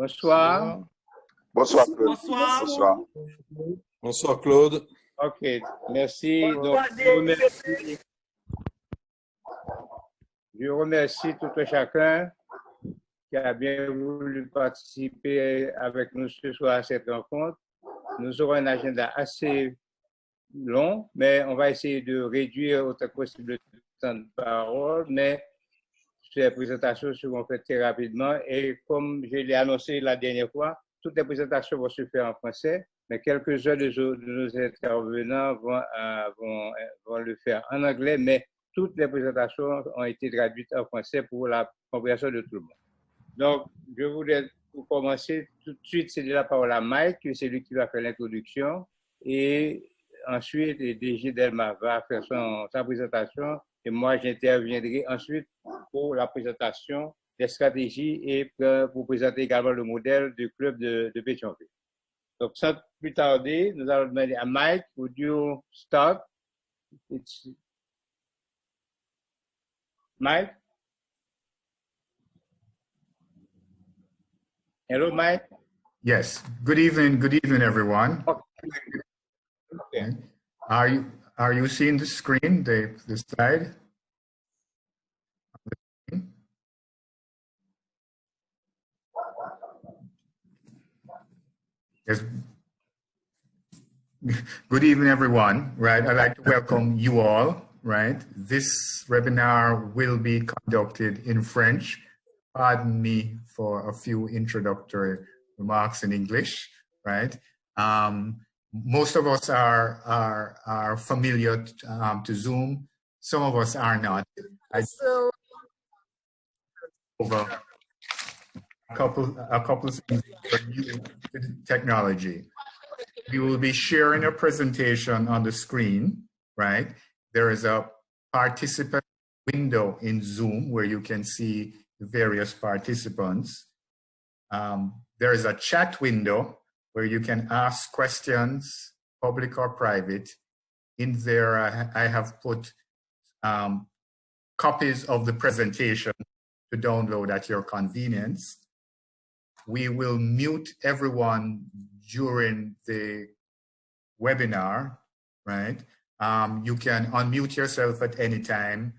Bonsoir. Bonsoir, Claude. Bonsoir. Bonsoir. Bonsoir, Claude. OK, merci. Donc, je remercie tout et chacun qui a bien voulu participer avec nous ce soir à cette rencontre. Nous aurons un agenda assez long, mais on va essayer de réduire autant que possible le temps de parole, mais ces présentations seront faites très rapidement et comme je l'ai annoncé la dernière fois, toutes les présentations vont se faire en français, mais quelques-uns de nos intervenants vont le faire en anglais, mais toutes les présentations ont été traduites en français pour la compréhension de tout le monde. Donc, je voulais, pour commencer, tout de suite céder la parole à Mike, c'est lui qui va faire l'introduction, et ensuite, DG Delma va faire sa présentation, et moi, j'interviendrai ensuite pour la présentation des stratégies et pour présenter également le modèle du club de Pétionville. Donc, sans plus tarder, nous allons demander à Mike, would you start? Mike? Hello, Mike? Yes. Good evening, everyone. Okay. Are you seeing the screen, the slide? Yes. Good evening, everyone. Right. I'd like to welcome you all. Right. This webinar will be conducted in French. Pardon me for a few introductory remarks in English. Right. Most of us are familiar to Zoom. Some of us are not. Over a couple of things for new technology. We will be sharing a presentation on the screen, right? There is a participant window in Zoom where you can see the various participants. There is a chat window where you can ask questions, public or private. In there, I have put copies of the presentation to download at your convenience. We will mute everyone during the webinar, right? You can unmute yourself at any time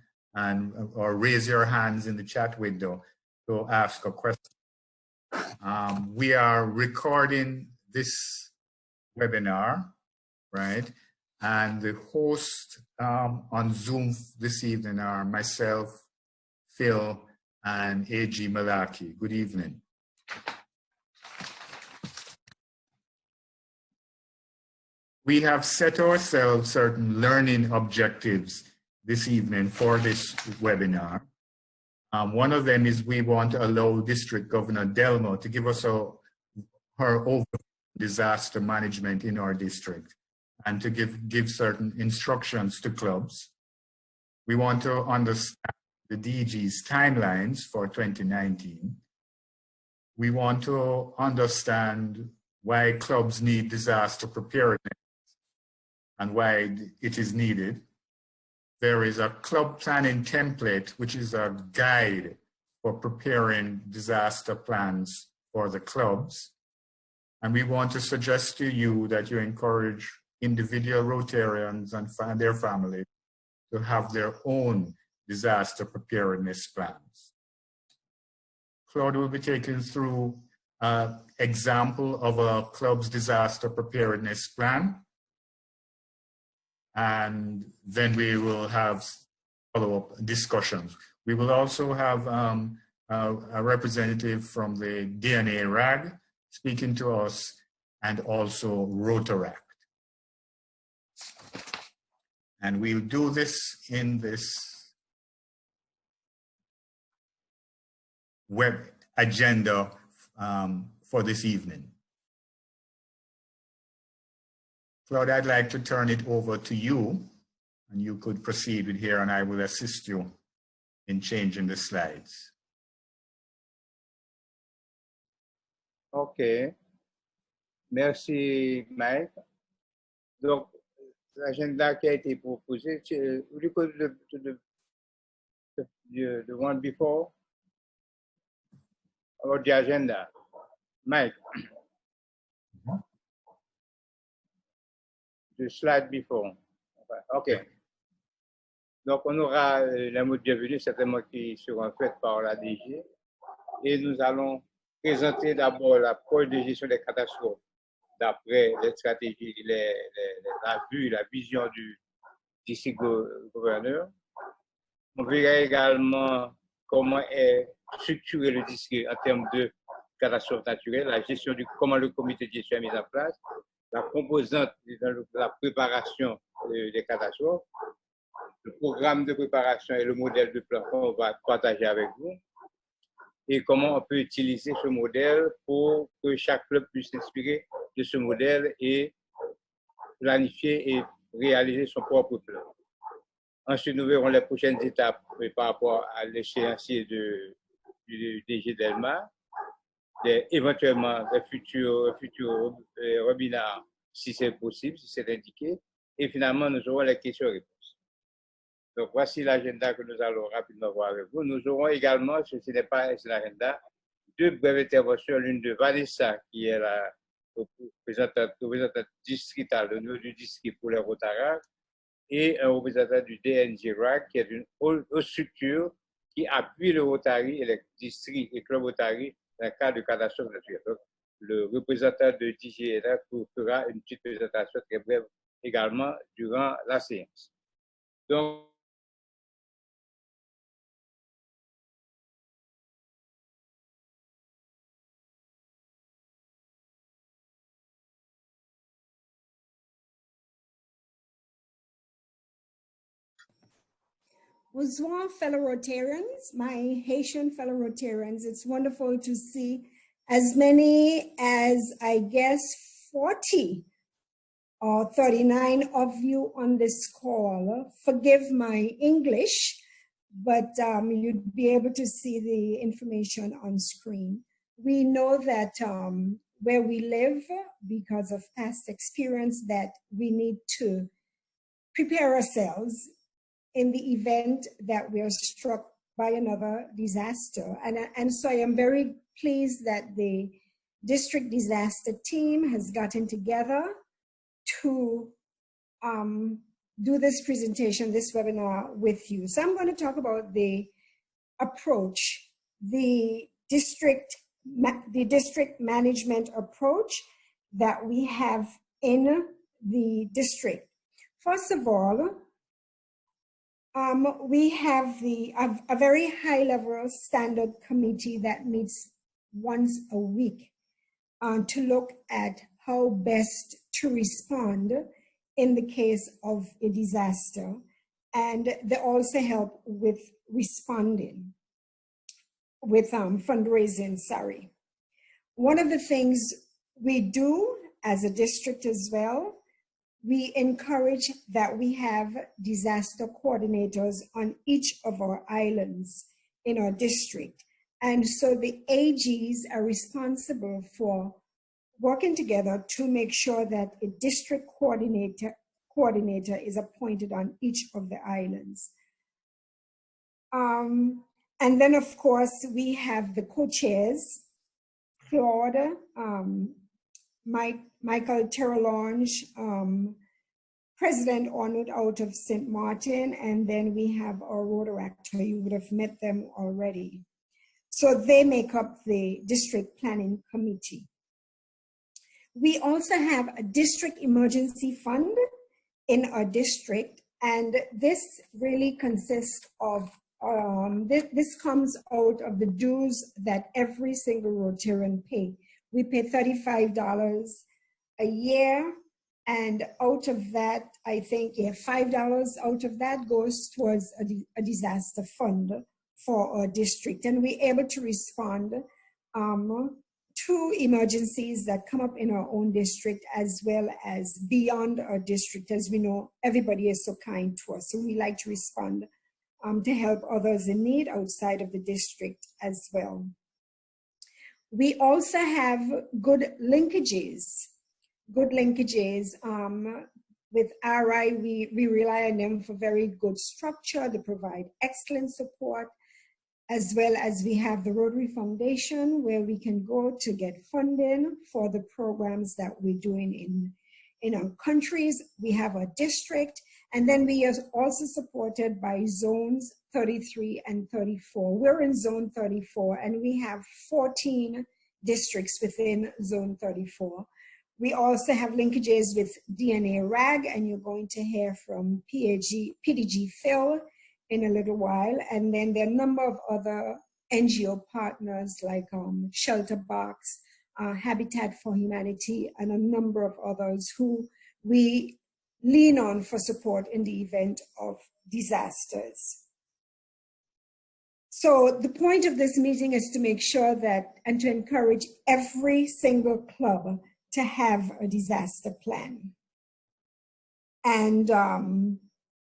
or raise your hands in the chat window to ask a question. We are recording this webinar, right? And the host on Zoom this evening are myself, Phil, and A.G. Malaki. Good evening. We have set ourselves certain learning objectives this evening for this webinar. One of them is we want to allow District Governor Delmo to give us her overview of disaster management in our district and to give certain instructions to clubs. We want to understand the DG's timelines for 2019. We want to understand why clubs need disaster preparedness and why it is needed. There is a club planning template, which is a guide for preparing disaster plans for the clubs. And we want to suggest to you that you encourage individual Rotarians and their families to have their own disaster preparedness plans. Claude will be taking through an example of a club's disaster preparedness plan. And then we will have follow-up discussions. We will also have a representative from the DNA RAG speaking to us, and also Rotary. And we'll do this in this web agenda for this evening. Claude, I'd like to turn it over to you, and you could proceed with here, and I will assist you in changing the slides. OK. Merci, Mike. Donc, l'agenda qui a été proposé, would you go to the one before? Or the agenda? Mike, the slide before. OK. Donc, on aura les mots de bienvenue, certainement qui seront faits par la DG. Et nous allons présenter d'abord l'approche de gestion des catastrophes d'après les stratégies, la vue, la vision du district gouverneur. On verra également comment est structuré le district en termes de catastrophes naturelles, la gestion comment le comité de gestion est mis en place, la composante de la préparation des catastrophes, le programme de préparation et le modèle de plan qu'on va partager avec vous, et comment on peut utiliser ce modèle pour que chaque club puisse s'inspirer de ce modèle et planifier et réaliser son propre plan. Ensuite, nous verrons les prochaines étapes par rapport à l'échéancier du DG Delma, éventuellement des futurs webinaires, si c'est possible, si c'est indiqué. Et finalement, nous aurons les questions-réponses. Donc, voici l'agenda que nous allons rapidement voir avec vous. Nous aurons également, ce n'est pas l'agenda, deux brèves interventions, l'une de Vanessa, qui est la représentante distritale au niveau du district pour les Rotary, et un représentant du DNGRAC, qui est une autre structure qui appuie le Rotary et les districts et clubs Rotary dans le cadre de catastrophes naturelles. Donc, le représentant de DGRAC fera une petite présentation très brève également durant la séance. Donc, Bonsoir, fellow Rotarians, my Haitian fellow Rotarians. It's wonderful to see as many as, I guess, 40 or 39 of you on this call. Forgive my English, but you'd be able to see the information on screen. We know that where we live, because of past experience, that we need to prepare ourselves in the event that we are struck by another disaster. And so I am very pleased that the district disaster team has gotten together to do this presentation, this webinar with you. So I'm going to talk about the approach, the district management approach that we have in the district. First of all, we have a very high-level standard committee that meets once a week to look at how best to respond in the case of a disaster. And they also help with responding, with fundraising, sorry. One of the things we do as a district as well, we encourage that we have disaster coordinators on each of our islands in our district. And so the AGs are responsible for working together to make sure that a district coordinator is appointed on each of the islands. And then, of course, we have the co-chairs, Claude, Michael Terrelonge, President Arnold out of St. Martin, and then we have our Rotary actor. You would have met them already. So they make up the district planning committee. We also have a district emergency fund in our district, and this really consists of, this comes out of the dues that every single Rotarian pay. We pay $35 a year, and out of that, I think, $5 out of that goes towards a disaster fund for our district. And we're able to respond to emergencies that come up in our own district as well as beyond our district. As we know, everybody is so kind to us, so we like to respond to help others in need outside of the district as well. We also have good linkages. With RI, we rely on them for very good structure. They provide excellent support. as well as we have the Rotary Foundation, where we can go to get funding for the programs that we're doing in our countries. We have a district, and then we are also supported by zones 33 and 34. We're in zone 34, and we have 14 districts within zone 34. We also have linkages with DNA RAG, and you're going to hear from PDG Phil in a little while. And then there are a number of other NGO partners like Shelter Box, Habitat for Humanity, and a number of others who we lean on for support in the event of disasters. So the point of this meeting is to make sure that, and to encourage every single club to have a disaster plan. And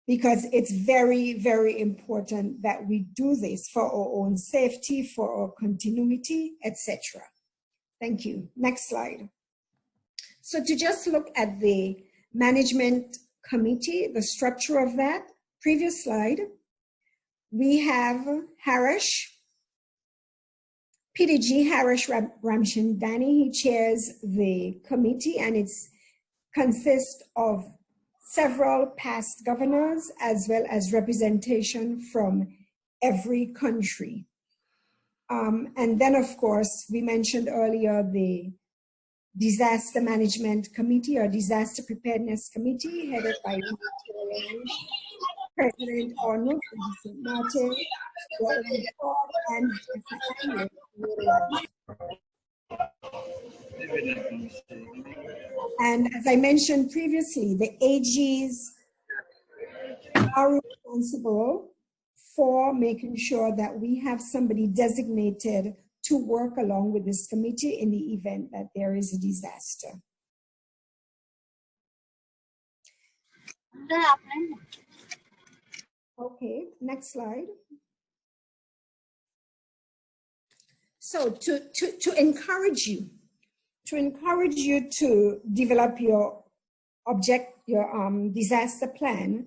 because it's very, very important that we do this for our own safety, for our continuity, etc. Thank you. Next slide. So to just look at the management committee, the structure of that, previous slide, we have Harish, PDG Harish Ramchandani. He chairs the committee, and it consists of several past governors as well as representation from every country. And then, of course, we mentioned earlier the Disaster Management Committee or Disaster Preparedness Committee, headed by President Arnold from St. Martin, and And as I mentioned previously, the AGs are responsible for making sure that we have somebody designated to work along with this committee in the event that there is a disaster. Okay, next slide. So to encourage you to develop your disaster plan.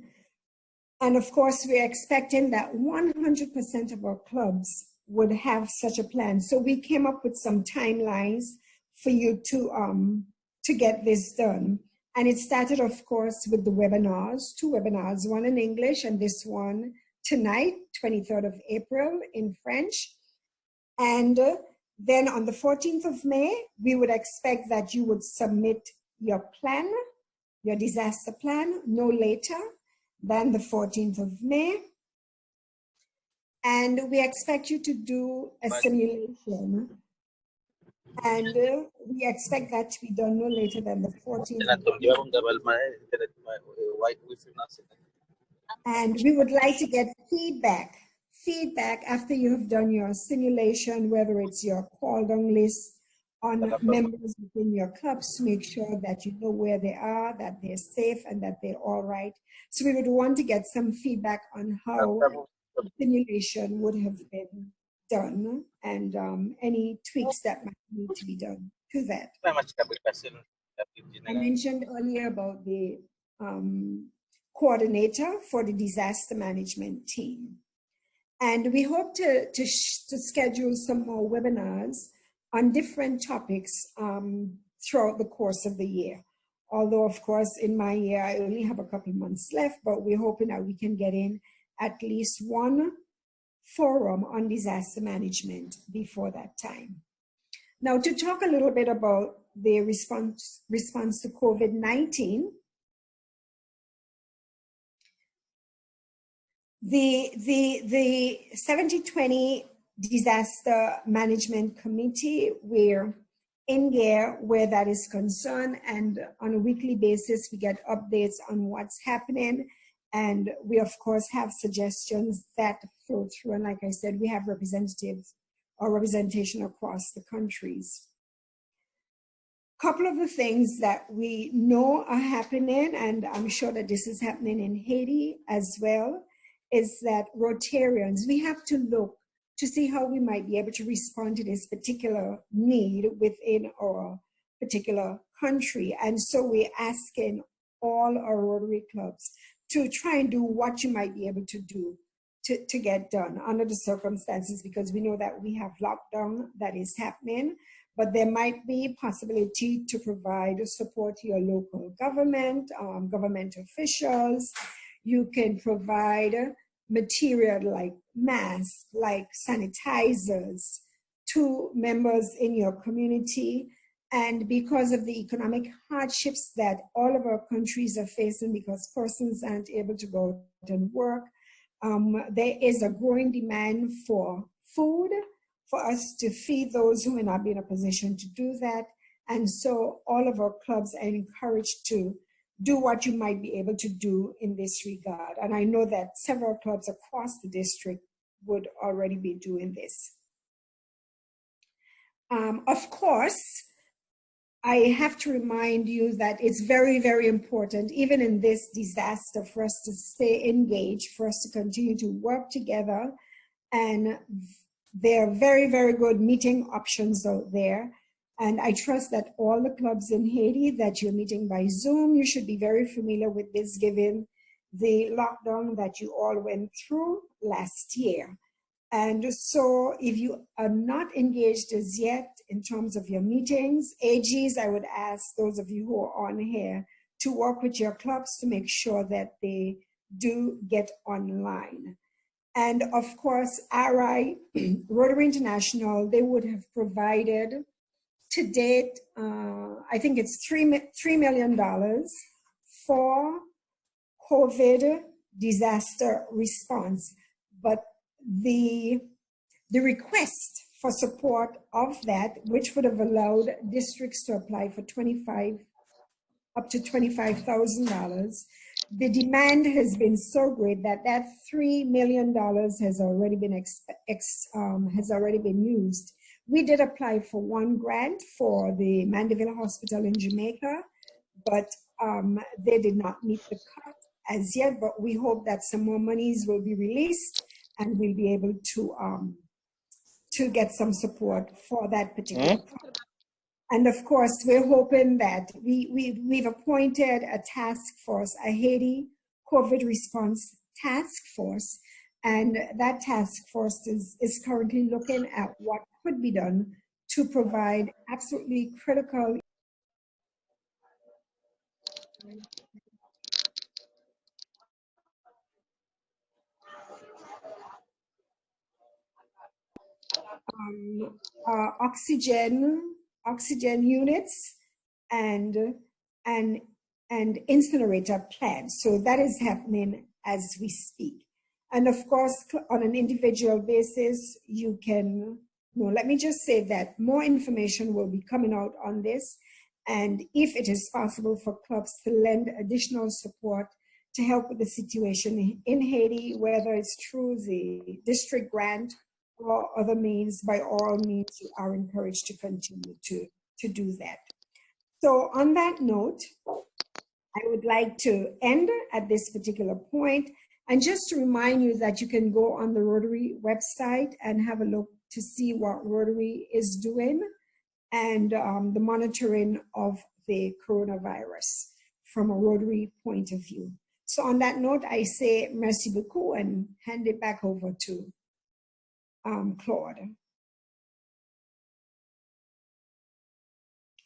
And of course, we're expecting that 100% of our clubs would have such a plan. So we came up with some timelines for you to get this done. And it started, of course, with the webinars, 2 webinars, one in English and this one tonight, 23rd of April in French. And then on the 14th of May, we would expect that you would submit your plan, your disaster plan, no later than the 14th of May. And we expect you to do a simulation. And we expect that to be done no later than the 14th of May. And we would like to get feedback after you have done your simulation, whether it's your call down list on members within your clubs, to make sure that you know where they are, that they're safe, and that they're all right. So we would want to get some feedback on how the simulation would have been done and any tweaks that might need to be done to that. I mentioned earlier about the coordinator for the disaster management team. And we hope to schedule some more webinars on different topics throughout the course of the year. Although, of course, in my year, I only have a couple months left, but we're hoping that we can get in at least one forum on disaster management before that time. Now, to talk a little bit about the response to COVID-19, the 70/20 Disaster Management Committee, we're in gear where that is concerned, and on a weekly basis we get updates on what's happening, and we of course have suggestions that flow through, and like I said, we have representatives or representation across the countries. Couple of the things that we know are happening, and I'm sure that this is happening in Haiti as well, is that Rotarians, we have to look to see how we might be able to respond to this particular need within our particular country. And so we're asking all our Rotary clubs to try and do what you might be able to do to get done under the circumstances, because we know that we have lockdown that is happening, but there might be possibility to provide support to your local government, government officials. You can provide material like masks, like sanitizers to members in your community. And because of the economic hardships that all of our countries are facing because persons aren't able to go out and work, there is a growing demand for food for us to feed those who may not be in a position to do that. And so all of our clubs are encouraged to do what you might be able to do in this regard. And I know that several clubs across the district would already be doing this. Of course, I have to remind you that it's very, very important, even in this disaster, for us to stay engaged, for us to continue to work together. And there are very, very good meeting options out there. And I trust that all the clubs in Haiti that you're meeting by Zoom, you should be very familiar with this, given the lockdown that you all went through last year. And so if you are not engaged as yet in terms of your meetings, AGs, I would ask those of you who are on here to work with your clubs to make sure that they do get online. And of course, RI, Rotary International, they would have provided to date, I think it's $3 million for COVID disaster response. But the request for support of that, which would have allowed districts to apply for up to $25,000, the demand has been so great that that $3 million has already been used. We did apply for one grant for the Mandeville Hospital in Jamaica, but they did not meet the cut as yet, but we hope that some more monies will be released and we'll be able to get some support for that particular project. And of course, we're hoping that we've appointed a task force, a Haiti COVID response task force, and that task force is currently looking at what could be done to provide absolutely critical oxygen units and incinerator plants. So that is happening as we speak. And of course, on an individual basis, you can, let me just say that more information will be coming out on this. And if it is possible for clubs to lend additional support to help with the situation in Haiti, whether it's through the district grant or other means, by all means, you are encouraged to continue to do that. So on that note, I would like to end at this particular point, and just to remind you that you can go on the Rotary website and have a look to see what Rotary is doing and the monitoring of the coronavirus from a Rotary point of view. So on that note, I say merci beaucoup and hand it back over to Claude.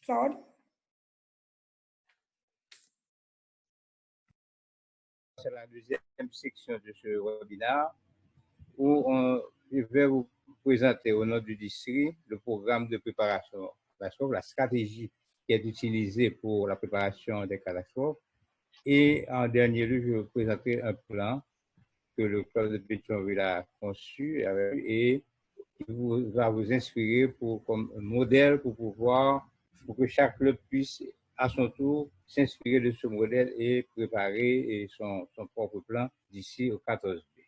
Claude? C'est la deuxième section de ce webinaire où je vais vous présenter au nom du district le programme de préparation à la catastrophe, la stratégie qui est utilisée pour la préparation des catastrophes. Et en dernier lieu, je vais vous présenter un plan que le club de Pétionville a conçu et qui va vous inspirer comme modèle pour que chaque club puisse à son tour s'inspirer de ce modèle et préparer son propre plan d'ici au 14 mai.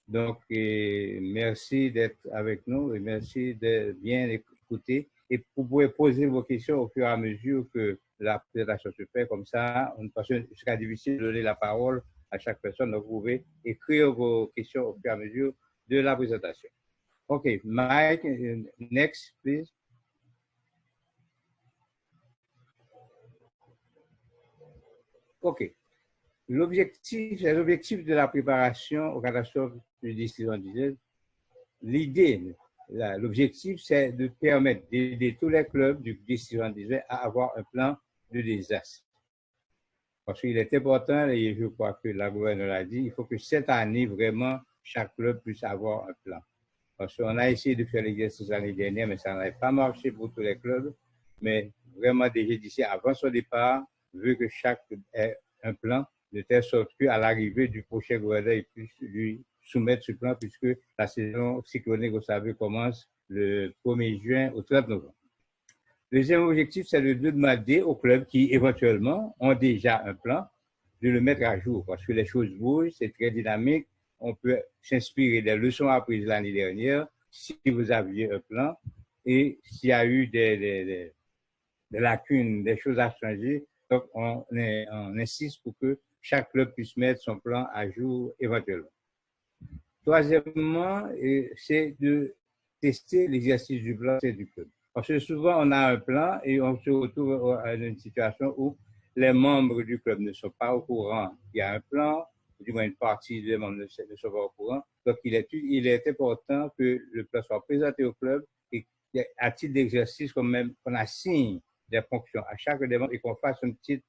Donc, merci d'être avec nous et merci de bien écouter. Et vous pouvez poser vos questions au fur et à mesure que la présentation se fait. Comme ça, parce que ce sera difficile de donner la parole à chaque personne. Donc, vous pouvez écrire vos questions au fur et à mesure de la présentation. OK, Mike, next, please. OK. les objectifs de la préparation aux catastrophes du district en disait, l'idée, l'objectif, c'est de permettre d'aider tous les clubs du district en disait à avoir un plan de désastre. Parce qu'il est important, et je crois que la gouverneure l'a dit, il faut que cette année, vraiment, chaque club puisse avoir un plan. Parce qu'on a essayé de faire l'exercice l'année dernière, mais ça n'avait pas marché pour tous les clubs. Mais vraiment, déjà d'ici, avant son départ, veut que chaque club ait un plan, de telle sorte qu'à l'arrivée du prochain gouverneur, il puisse lui soumettre ce plan, puisque la saison cyclonique, vous savez, commence le 1er juin au 30 novembre. Le deuxième objectif, c'est de demander aux clubs qui, éventuellement, ont déjà un plan, de le mettre à jour, parce que les choses bougent, c'est très dynamique. On peut s'inspirer des leçons apprises l'année dernière, si vous aviez un plan, et s'il y a eu des lacunes, des choses à changer. Donc, on insiste pour que chaque club puisse mettre son plan à jour éventuellement. Troisièmement, c'est de tester l'exercice du plan du club. Parce que souvent, on a un plan et on se retrouve à une situation où les membres du club ne sont pas au courant. Il y a un plan, du moins une partie des membres ne sont pas au courant. Donc, il est important que le plan soit présenté au club et à titre d'exercice, qu'on assigne des fonctions à chaque des membres et qu'on fasse une petite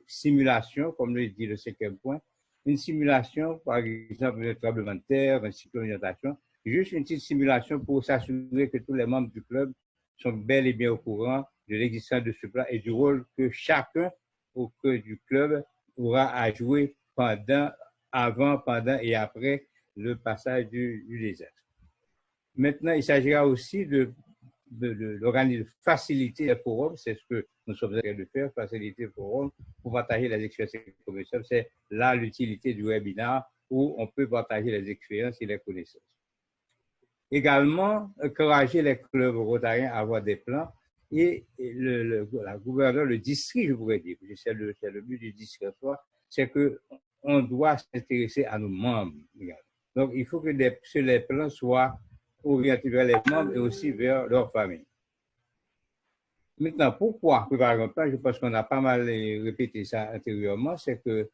simulation, comme le dit le 5e point, une simulation, par exemple, de tremblement de terre, un cyclone d'orientation, juste une petite simulation pour s'assurer que tous les membres du club sont bel et bien au courant de l'existence de ce plan et du rôle que chacun au cœur du club aura à jouer avant, pendant et après le passage du désastre. Maintenant, il s'agira aussi de faciliter les forums, c'est ce que nous sommes en train de faire, faciliter les forums pour partager les expériences commerciales. C'est là l'utilité du webinaire où on peut partager les expériences et les connaissances. Également, encourager les clubs rotariens à avoir des plans et la gouverneure, le district, je pourrais dire, c'est le but du district, c'est qu'on doit s'intéresser à nos membres. Donc, il faut que les plans soient orientés vers les membres et aussi vers leur famille. Maintenant, pourquoi préparer un plan? Je pense qu'on a pas mal répété ça antérieurement, c'est que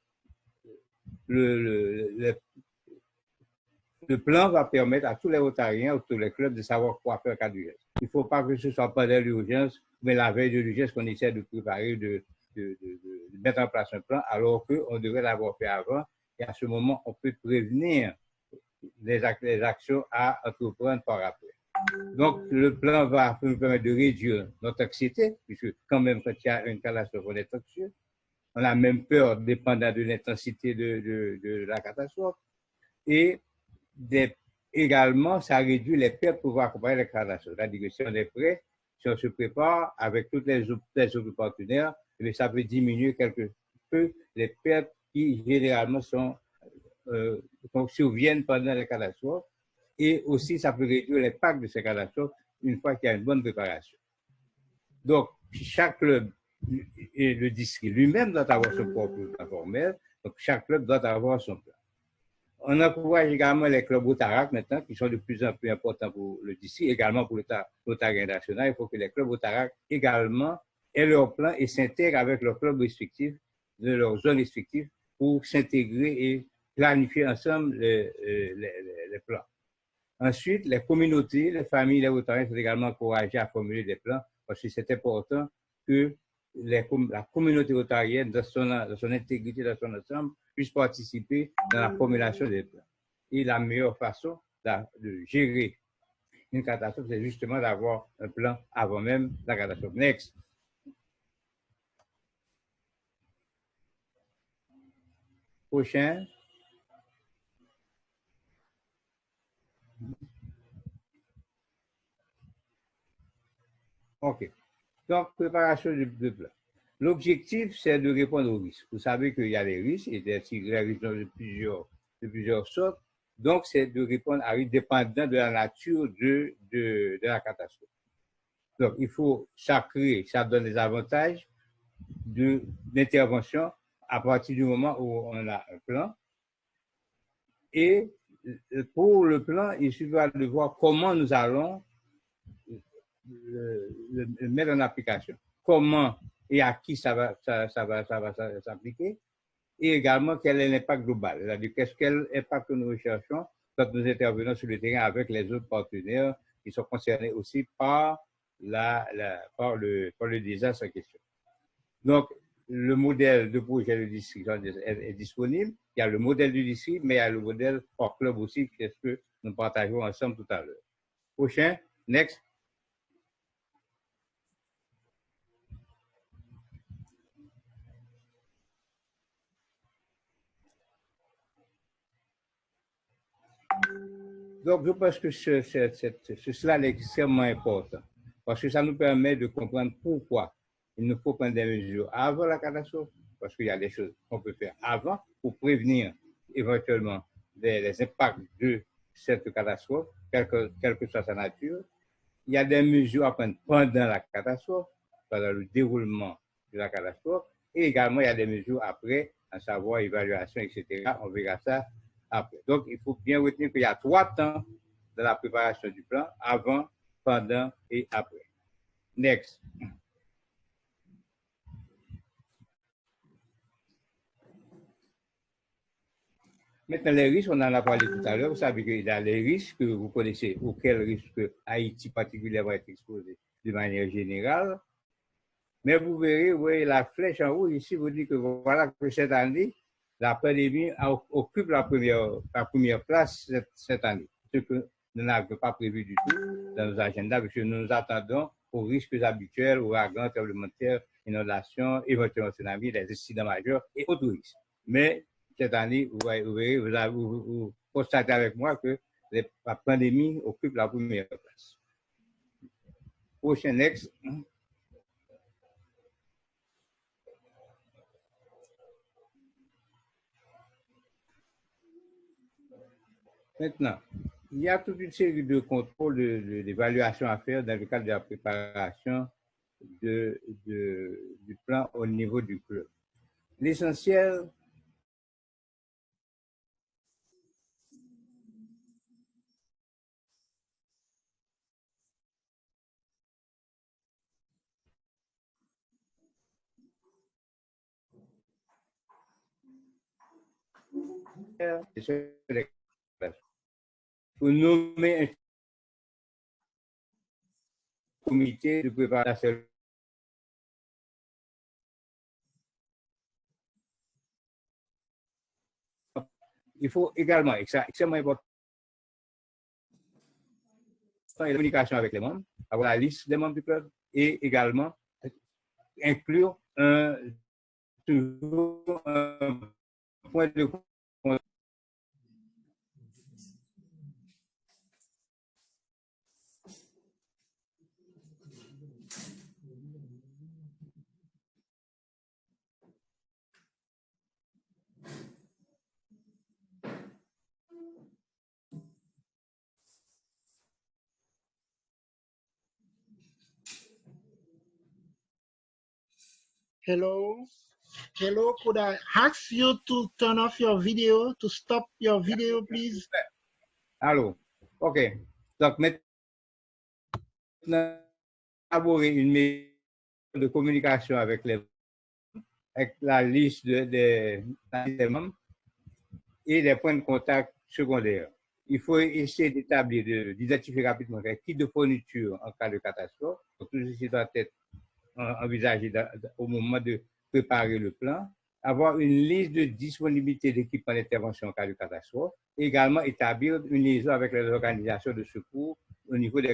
le plan va permettre à tous les Rotariens, à tous les clubs de savoir quoi faire en cas d'urgence. Il ne faut pas que ce soit pendant l'urgence, mais la veille de l'urgence qu'on essaie de préparer, de mettre en place un plan, alors qu'on devrait l'avoir fait avant. Et à ce moment, on peut prévenir les actions à entreprendre par après. Donc, le plan va nous permettre de réduire notre anxiété, puisque quand même, quand il y a une catastrophe, on est anxieux. On a même peur, dépendant de l'intensité de la catastrophe. Et également, ça réduit les pertes pour pouvoir accompagner les catastrophes. C'est-à-dire que si on est prêt, si on se prépare avec tous les autres partenaires, ça peut diminuer quelque peu les pertes qui généralement surviennent pendant les catastrophes. Et aussi, ça peut réduire l'impact de ces catastrophes une fois qu'il y a une bonne préparation. Donc, chaque club et le district lui-même doit avoir son propre plan formel. Donc, chaque club doit avoir son plan. On encourage également les clubs Rotarac maintenant, qui sont de plus en plus importants pour le district, également pour l'Rotary national. Il faut que les clubs Rotarac également aient leur plan et s'intègrent avec leurs clubs respectifs, de leurs zones respectives, pour s'intégrer et planifier ensemble les plans. Ensuite, les communautés, les familles, les Rotariens sont également encouragés à formuler des plans parce que c'est important que la communauté rotarienne, dans son intégrité, dans son ensemble, puisse participer dans la formulation des plans. Et la meilleure façon de gérer une catastrophe, c'est justement d'avoir un plan avant même la catastrophe. Next. Prochain. OK. Donc, préparation du plan. L'objectif, c'est de répondre aux risques. Vous savez qu'il y a des risques, et des risques de plusieurs sortes. Donc, c'est de répondre à risques dépendant de la nature de la catastrophe. Donc, il faut, ça donne des avantages d'intervention à partir du moment où on a un plan. Et pour le plan, il suffit de voir comment nous allons le mettre en application. Comment et à qui ça va s'appliquer et également quel est l'impact global, c'est-à-dire quel impact nous recherchons quand nous intervenons sur le terrain avec les autres partenaires qui sont concernés aussi par le désastre en question. Donc, le modèle de projet de district est disponible. Il y a le modèle du district, mais il y a le modèle hors club aussi, qu'est-ce que nous partageons ensemble tout à l'heure. Prochain, next. Donc, je pense que cela est extrêmement important parce que ça nous permet de comprendre pourquoi il nous faut prendre des mesures avant la catastrophe, parce qu'il y a des choses qu'on peut faire avant pour prévenir éventuellement les impacts de cette catastrophe, quelle que soit sa nature. Il y a des mesures à prendre pendant la catastrophe, pendant le déroulement de la catastrophe, et également il y a des mesures après, à savoir évaluation, etc. On verra ça après. Donc, il faut bien retenir qu'il y a 3 temps de la préparation du plan, avant, pendant et après. Next. Maintenant, les risques, on en a parlé tout à l'heure. Vous savez qu'il y a les risques que vous connaissez, auxquels risques Haïti particulièrement est exposé de manière générale. Mais vous verrez, vous voyez la flèche en haut ici, vous dit que voilà que cette année, la pandémie occupe la première place cette année. Ce que nous n'avions pas prévu du tout dans nos agendas, parce que nous nous attendons aux risques habituels, ouragans, tremblements de terre, inondations, éventuellement tsunamis, des incidents majeurs et autres risques. Mais cette année, vous constatez avec moi que la pandémie occupe la première place. Prochain next. Maintenant, il y a toute une série de contrôles, d'évaluation à faire dans le cadre de la préparation du plan au niveau du club. L'essentiel, c'est pour nommer un comité de préparation. Il faut également, extrêmement important, la communication avec les membres, avoir la liste des membres du club et également inclure toujours un point de contact. Hello. Hello, could I ask you to turn off your video, to stop your video, please? Allô, OK. Donc maintenant, élaborer une méthode de communication avec la liste des membres et des points de contact secondaires. Il faut essayer d'établir, d'identifier rapidement les kits de fourniture en cas de catastrophe. Donc, tout ceci doit être envisagé au moment de préparer le plan. Avoir une liste de disponibilité d'équipements d'intervention en cas de catastrophe. Également, établir une liaison avec les organisations de secours au niveau de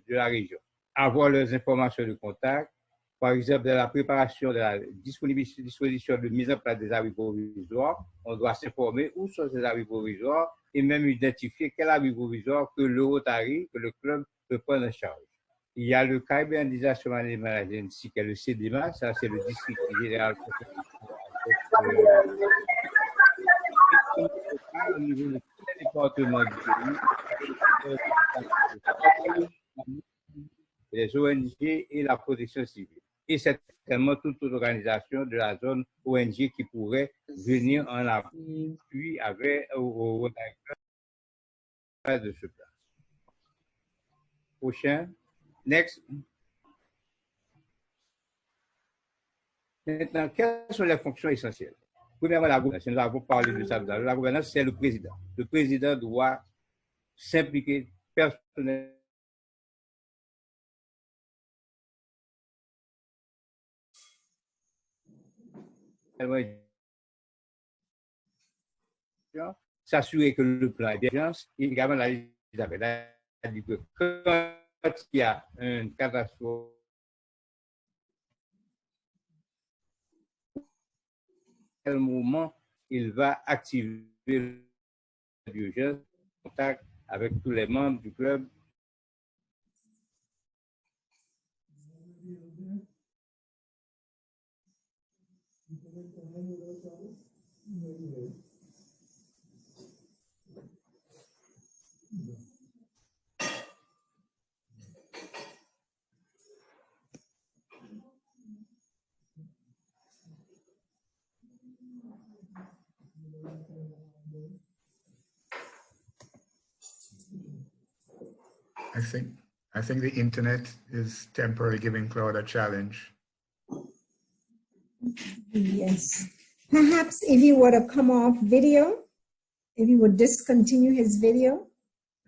la région. Avoir leurs informations de contact. Par exemple, dans la préparation de la disposition de mise en place des abris provisoires, on doit s'informer où sont ces abris provisoires et même identifier quel abri provisoire que le Rotary, que le club peut prendre en charge. Il y a le Caribbean Disaster Management Agency, qui est le CDMA, ça c'est le district général au niveau de tous les départements du pays, les ONG et la protection civile. Et certainement toute autre organisation de la zone ONG qui pourrait venir en appui avec au de ce plan. Prochain. Next. Maintenant, quelles sont les fonctions essentielles? Premièrement, la gouvernance, nous avons parlé de ça. La gouvernance, c'est le président. Le président doit s'impliquer personnellement. S'assurer que le plan est bien et également la législation. C'est-à-dire que quand il y a une catastrophe, à quel moment il va activer l'urgence, contact avec tous les membres du club. I think the internet is temporarily giving Claude a challenge. Yes. Perhaps if he were to come off video, if he would discontinue his video,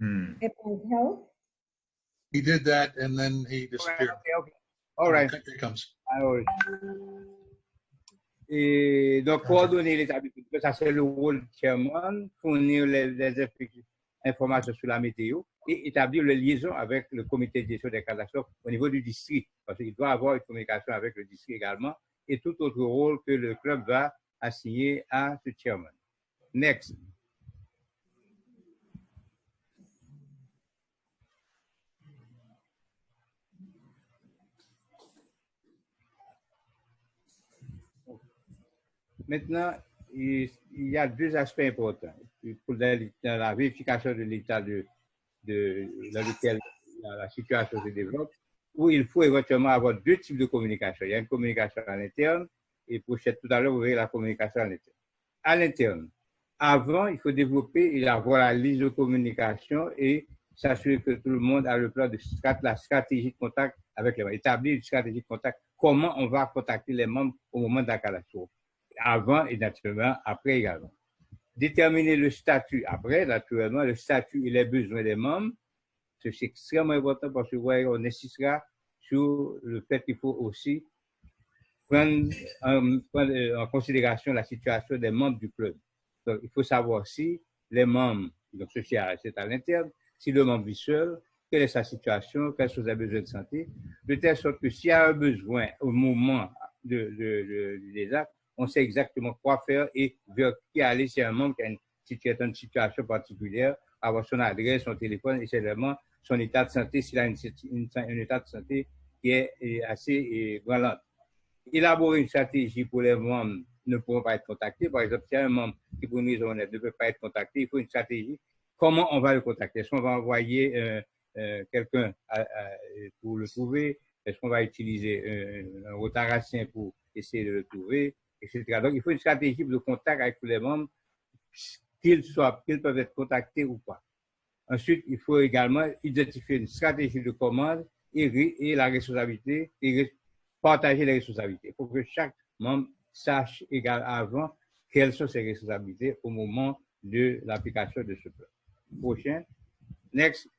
it might help. He did that and then he disappeared. Okay. All right. Here he comes. Et donc, coordonner les habitudes, ça c'est le rôle du chairman, fournir les informations sur la météo et établir les liaisons avec le comité de gestion des catastrophes au niveau du district, parce qu'il doit avoir une communication avec le district également et tout autre rôle que le club va assigner à ce chairman. Next. Maintenant, il y a deux aspects importants pour la vérification de l'état dans lequel la situation se développe, où il faut éventuellement avoir deux types de communication. Il y a une communication à l'interne et tout à l'heure, vous verrez la communication à l'interne. À l'interne, avant, il faut développer et avoir la liste de communication et s'assurer que tout le monde a le plan de la stratégie de contact avec les membres. Établir une stratégie de contact. Comment on va contacter les membres au moment de la catastrophe. Avant et naturellement après également. Déterminer le statut après, naturellement, le statut et les besoins des membres. C'est extrêmement important parce que on insistera sur le fait qu'il faut aussi prendre en considération la situation des membres du club. Donc, il faut savoir si les membres, donc ceci c'est à l'interne, si le membre vit seul, quelle est sa situation, quels sont ses besoins de santé, de telle sorte que s'il y a un besoin au moment du désastre, on sait exactement quoi faire et vers qui aller si un membre qui a une situation particulière, avoir son adresse, son téléphone et seulement son état de santé, s'il a un état de santé qui est assez branlant. Élaborer une stratégie pour les membres ne pourront pas être contactés. Par exemple, s'il y a un membre qui pour une raison ne peut pas être contacté, il faut une stratégie. Comment on va le contacter? Est-ce qu'on va envoyer quelqu'un pour le trouver? Est-ce qu'on va utiliser un rotaracien pour essayer de le trouver? Etc. Donc, il faut une stratégie de contact avec tous les membres, qu'ils peuvent être contactés ou pas. Ensuite, il faut également identifier une stratégie de commande et la responsabilité, et partager les responsabilités. Il faut que chaque membre sache avant quelles sont ses responsabilités au moment de l'application de ce plan. Prochain. Next.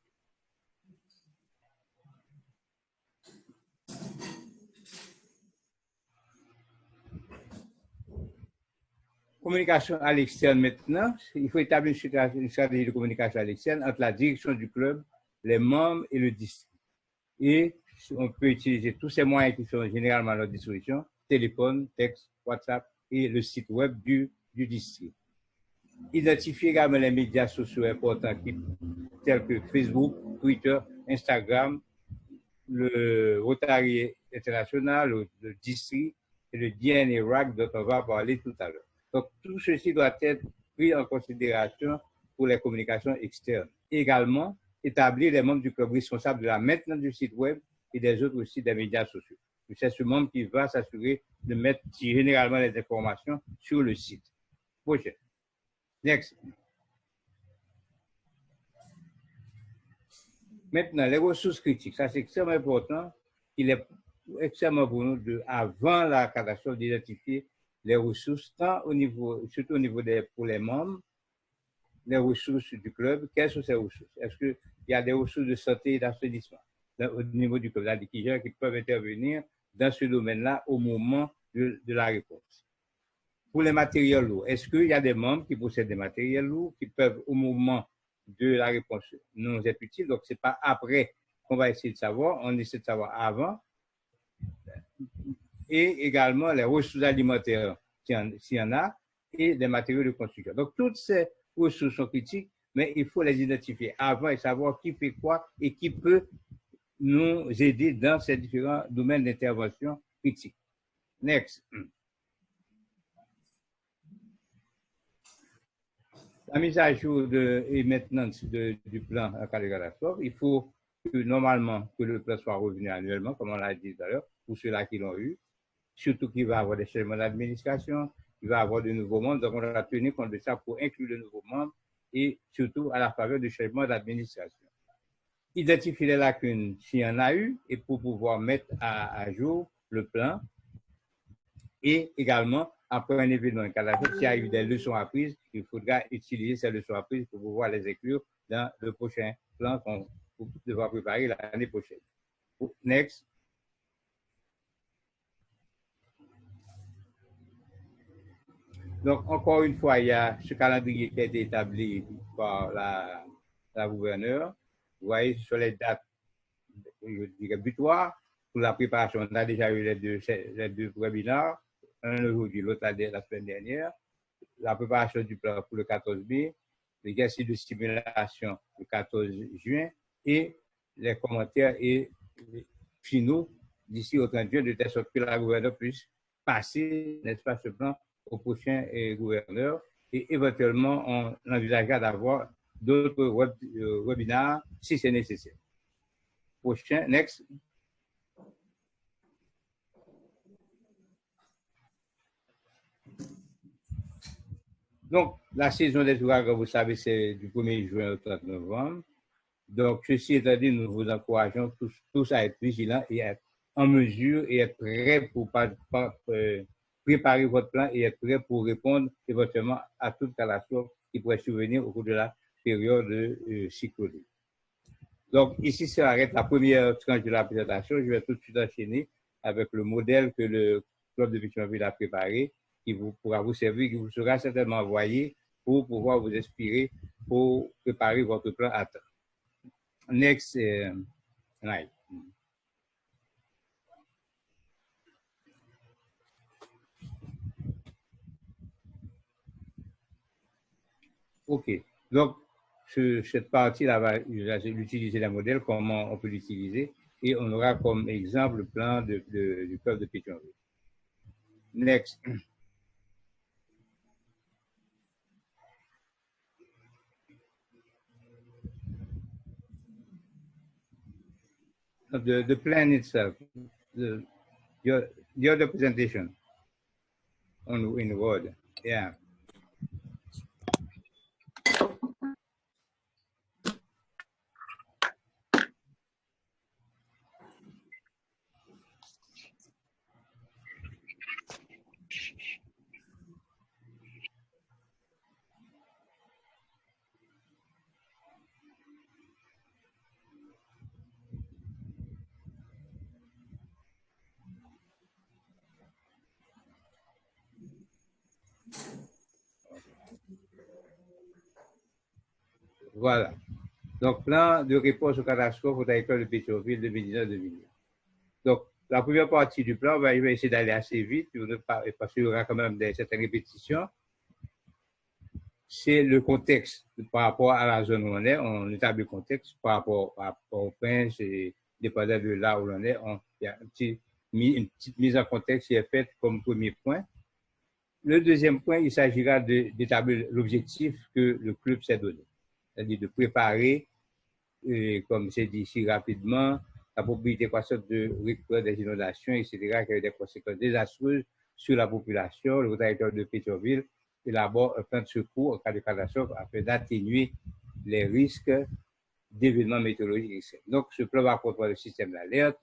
Communication à l'externe maintenant. Il faut établir une stratégie de communication à l'externe entre la direction du club, les membres et le district. Et on peut utiliser tous ces moyens qui sont généralement à notre disposition, téléphone, texte, WhatsApp et le site web du district. Identifier également les médias sociaux importants tels que Facebook, Twitter, Instagram, le Rotary international, le district et le DNA RAC dont on va parler tout à l'heure. Donc, tout ceci doit être pris en considération pour les communications externes. Également, établir les membres du club responsables de la maintenance du site web et des autres aussi des médias sociaux. C'est ce membre qui va s'assurer de mettre généralement les informations sur le site. Prochain. Next. Maintenant, les ressources critiques. Ça, c'est extrêmement important. Il est extrêmement pour nous, avant la catastrophe, d'identifier les ressources, surtout au niveau pour les membres, les ressources du club. Quelles sont ces ressources? Est-ce qu'il y a des ressources de santé et d'assainissement au niveau du club, qui peuvent intervenir dans ce domaine-là au moment de la réponse? Pour les matériels lourds, est-ce qu'il y a des membres qui possèdent des matériels lourds qui peuvent, au moment de la réponse, nous être utiles? Donc, ce n'est pas après qu'on va essayer de savoir, on essaie de savoir avant. Et également les ressources alimentaires, s'il y en a, et des matériaux de construction. Donc, toutes ces ressources sont critiques, mais il faut les identifier avant et savoir qui fait quoi et qui peut nous aider dans ces différents domaines d'intervention critiques. Next. La mise à jour et maintenance du plan en cas de catastrophe, il faut que normalement que le plan soit revenu annuellement, comme on l'a dit tout à l'heure, pour ceux-là qui l'ont eu, surtout qu'il va y avoir des changements d'administration, il va y avoir de nouveaux membres, donc on doit tenir compte de ça pour inclure de nouveaux membres et surtout à la faveur du changement d'administration. Identifier les lacunes s'il y en a eu et pour pouvoir mettre à jour le plan. Et également, après un événement, s'il y a eu des leçons apprises, il faudra utiliser ces leçons apprises pour pouvoir les inclure dans le prochain plan qu'on devra préparer l'année prochaine. Next. Donc, encore une fois, il y a ce calendrier qui a été établi par la gouverneure. Vous voyez, sur les dates, je dirais, butoirs, pour la préparation, on a déjà eu les deux webinaires, un aujourd'hui, l'autre la semaine dernière. La préparation du plan pour le 14 mai, l'exercice de simulation le 14 juin et les commentaires et les finaux d'ici au 30 juin, de telle sorte que la gouverneure puisse passer, n'est-ce pas, ce plan au prochain gouverneur et éventuellement on envisagera d'avoir d'autres webinaires si c'est nécessaire. Prochain, next. Donc, la saison des ouragans, vous savez, c'est du 1er juin au 30 novembre. Donc, ceci étant dit, nous vous encourageons tous à être vigilants et à être en mesure et être prêts pour préparer votre plan et être prêts pour répondre éventuellement à toute catastrophe qui pourrait survenir au cours de la période cyclonique. Donc, ici s'arrête la première tranche de la présentation. Je vais tout de suite enchaîner avec le modèle que le club de Pétionville a préparé, qui pourra vous servir, qui vous sera certainement envoyé pour pouvoir vous inspirer pour préparer votre plan à temps. Next slide. OK. Donc, cette partie-là va utiliser le modèle, comment on peut l'utiliser, et on aura comme exemple le plan du club de Pétionville. Next. The plan itself, the other presentation in Word, yeah. Voilà. Donc, plan de réponse aux catastrophes au territoire de Pétionville 2019-2020. Donc, la première partie du plan, on va essayer d'aller assez vite, parce qu'il y aura quand même certaines répétitions. C'est le contexte par rapport à la zone où on est. On établit le contexte par rapport au Prince et dépendant de là où l'on est. Il y a une petite mise en contexte qui est faite comme premier point. Le deuxième point, il s'agira d'établir l'objectif que le club s'est donné. C'est-à-dire de préparer, comme c'est dit ici rapidement, la probabilité croissante de recourir des inondations, etc., qui a eu des conséquences désastreuses sur la population, le territoire de Pétionville, élabore un plan de secours en cas de catastrophe afin d'atténuer les risques d'événements météorologiques. Donc, ce plan va comprendre le système d'alerte,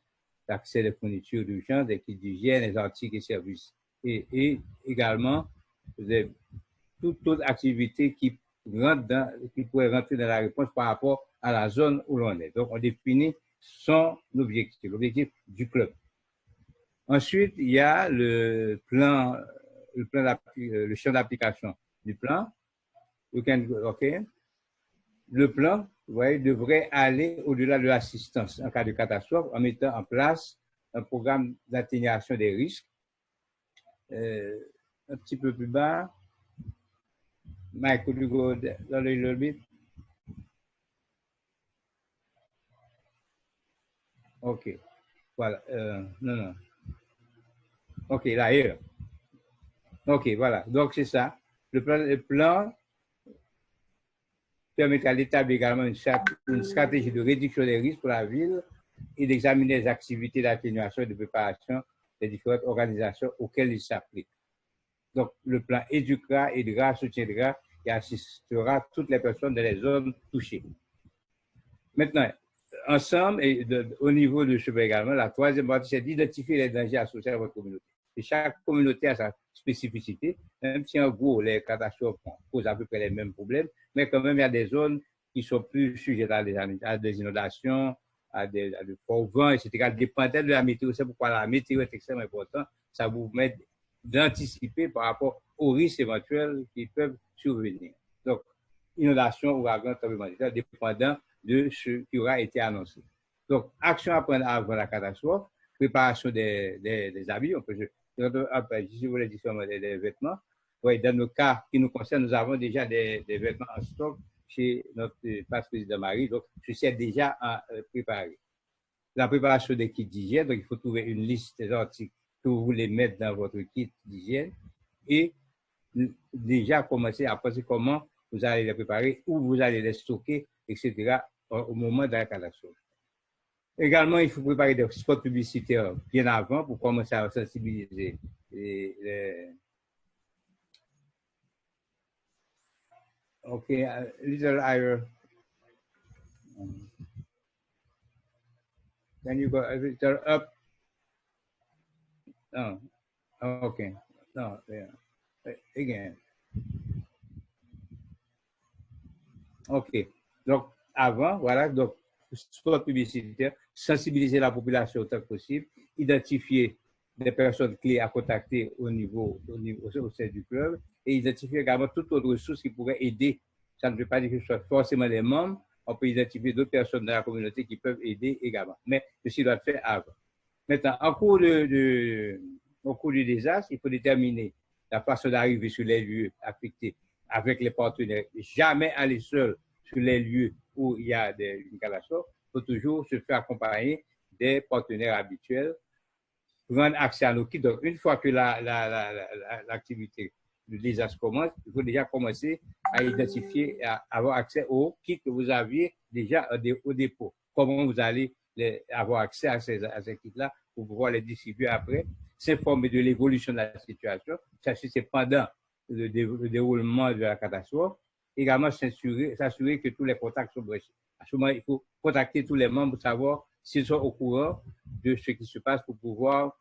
l'accès des fournitures d'urgence, des kits d'hygiène, les articles et services et également toute autre activité qui pourrait rentrer dans la réponse par rapport à la zone où l'on est. Donc, on définit son objectif, l'objectif du club. Ensuite, il y a le champ d'application du plan. Le plan, vous voyez, devrait aller au-delà de l'assistance en cas de catastrophe en mettant en place un programme d'atténuation des risques. Un petit peu plus bas. Mike, could you go down a little bit? OK. Voilà. Non. OK, là, here. OK, voilà. Donc, c'est ça. Le plan permettra d'établir également une stratégie de réduction des risques pour la ville et d'examiner les activités d'atténuation et de préparation des différentes organisations auxquelles il s'applique. Donc, le plan éduquera, aidera, soutiendra et assistera toutes les personnes dans les zones touchées. Maintenant, ensemble, et au niveau de chemin également, la troisième partie, c'est d'identifier les dangers associés à votre communauté. Et chaque communauté a sa spécificité, même si en gros, les catastrophes posent à peu près les mêmes problèmes, mais quand même, il y a des zones qui sont plus sujettes à des inondations, à des forts vents, etc. Dépendant de la météo. C'est pourquoi la météo est extrêmement importante. Ça vous met d'anticiper par rapport aux risques éventuels qui peuvent survenir. Donc, inondation, ouragan, tremblement de terre, dépendant de ce qui aura été annoncé. Donc, action à prendre avant la catastrophe, préparation des habits, on peut, si vous voulez dire des vêtements. Oui, dans nos cas qui nous concernent, nous avons déjà des vêtements en stock chez notre vice-président Marie, donc ceci est déjà préparé. La préparation des kits d'hygiène, donc il faut trouver une liste des articles que vous voulez mettre dans votre kit d'hygiène et déjà commencer à penser comment vous allez les préparer, où vous allez les stocker, etc. au moment de la catastrophe. Également, il faut préparer des spots publicitaires bien avant pour commencer à sensibiliser OK, little higher. Can you go a little up? No. OK. No, yeah. Again. OK. Donc, avant, voilà, donc, spot publicitaire, sensibiliser la population autant que possible, identifier des personnes clés à contacter au sein du club et identifier également toute autre ressource qui pourrait aider. Ça ne veut pas dire que ce soit forcément les membres, on peut identifier d'autres personnes dans la communauté qui peuvent aider également. Mais ceci doit être fait avant. Maintenant, au cours du désastre, il faut déterminer la façon d'arriver sur les lieux affectés avec les partenaires. Jamais aller seul sur les lieux où il y a une catastrophe. Il faut toujours se faire accompagner des partenaires habituels, prendre accès à nos kits. Donc, une fois que l'activité du désastre commence, il faut déjà commencer à identifier, à avoir accès aux kits que vous aviez déjà au dépôt. Comment vous allez avoir accès à ces kits-là pour pouvoir les distribuer après, s'informer de l'évolution de la situation, ça c'est pendant le déroulement de la catastrophe, également s'assurer que tous les contacts sont bréchés. À ce moment, il faut contacter tous les membres pour savoir s'ils sont au courant de ce qui se passe pour pouvoir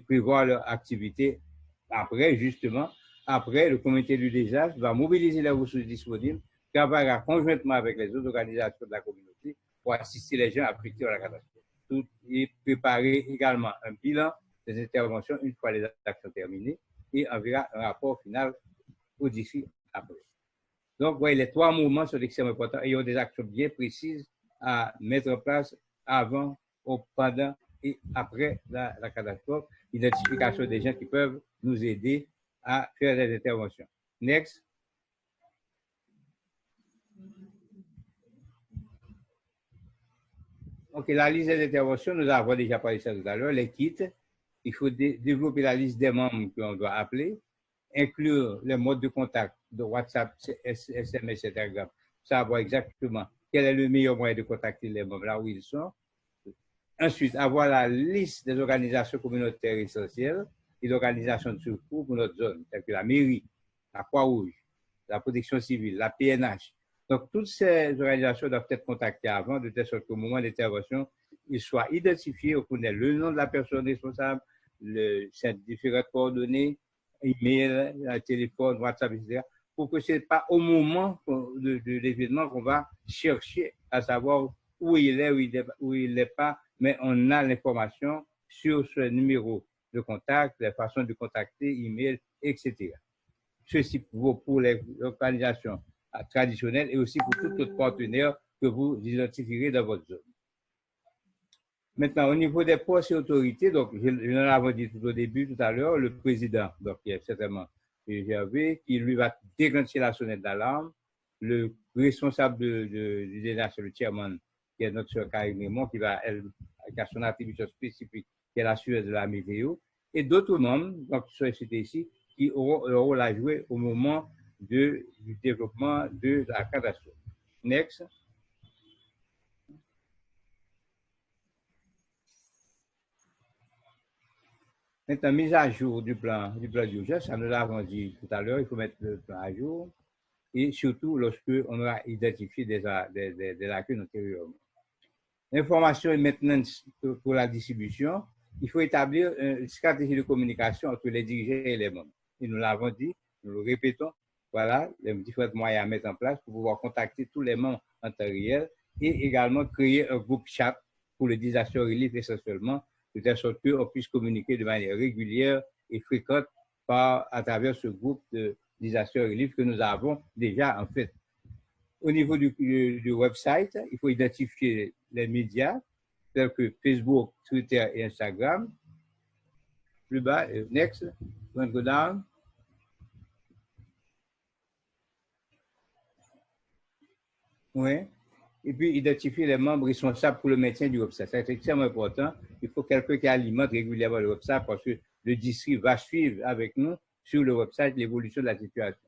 prévoir leur activité. Après, justement, le comité du désastre va mobiliser les ressources disponibles, travaillera conjointement avec les autres organisations de la communauté pour assister les gens affectés par la catastrophe. Et préparer également un bilan des interventions une fois les actions terminées et enverra un rapport final d'ici après. Donc, voyez, les trois mouvements sont extrêmement importants et ils ont des actions bien précises à mettre en place avant, pendant et après la catastrophe. L'identification des gens qui peuvent nous aider à faire des interventions. Next. OK, la liste des interventions, nous avons déjà parlé ça tout à l'heure, les kits. Il faut développer la liste des membres qu'on doit appeler, inclure les modes de contact de WhatsApp, SMS et Telegram, savoir exactement quel est le meilleur moyen de contacter les membres là où ils sont. Ensuite, avoir la liste des organisations communautaires essentielles et d'organisations de secours pour notre zone, telles que la mairie, la Croix-Rouge, la protection civile, la PNH. Donc, toutes ces organisations doivent être contactées avant, de telle sorte qu'au moment d'intervention, ils soient identifiés, on connaît le nom de la personne responsable, ces différentes coordonnées, email, téléphone, WhatsApp, etc., pour que ce n'est pas au moment de l'événement qu'on va chercher à savoir où il est, où il n'est pas, mais on a l'information sur ce numéro de contact, les façons de contacter, email, etc. Ceci vaut pour les organisations traditionnelles et aussi pour tout autre partenaire que vous identifierez dans votre zone. Maintenant, au niveau des postes et autorités, donc, je l'avais dit tout au début, tout à l'heure, le président, donc, qui est certainement Gervais, qui lui va déclencher la sonnette d'alarme, le responsable du dénation, le chairman, qui est notre sœur Karine Raymond, qui a son attribution spécifique, qui est la sueur de la météo, et d'autres membres, donc, qui sont cités ici, qui auront leur rôle à jouer au moment du développement de la catastrophe. Next. Maintenant, mise à jour du plan d'urgence, ça nous l'avons dit tout à l'heure, il faut mettre le plan à jour, et surtout lorsque on aura identifié des lacunes antérieurement. L'information et maintenance pour la distribution, il faut établir une stratégie de communication entre les dirigeants et les membres. Et nous l'avons dit, nous le répétons, voilà les différents moyens à mettre en place pour pouvoir contacter tous les membres en temps réel et également créer un groupe chat pour le disaster relief essentiellement, de telle sorte qu'on puisse communiquer de manière régulière et fréquente à travers ce groupe de disaster relief que nous avons déjà en fait. Au niveau du website, il faut identifier les médias tels que Facebook, Twitter et Instagram. Plus bas, next, go down. Oui. Et puis identifier les membres responsables pour le maintien du website. C'est extrêmement important. Il faut quelqu'un qui alimente régulièrement le website parce que le district va suivre avec nous sur le website l'évolution de la situation.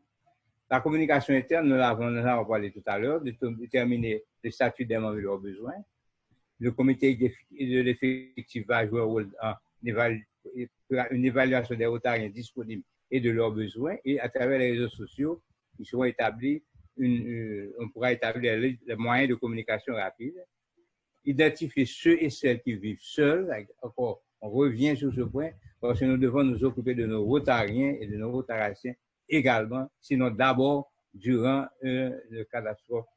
La communication interne, nous l'avons parlé tout à l'heure, de déterminer le statut des membres et leurs besoins. Le comité de l'effectif va jouer un rôle en une évaluation des Rotariens disponibles et de leurs besoins. Et à travers les réseaux sociaux, ils seront établis, on pourra établir les moyens de communication rapide. Identifier ceux et celles qui vivent seuls. Encore, on revient sur ce point parce que nous devons nous occuper de nos Rotariens et de nos Rotaraciens également, sinon d'abord durant le catastrophe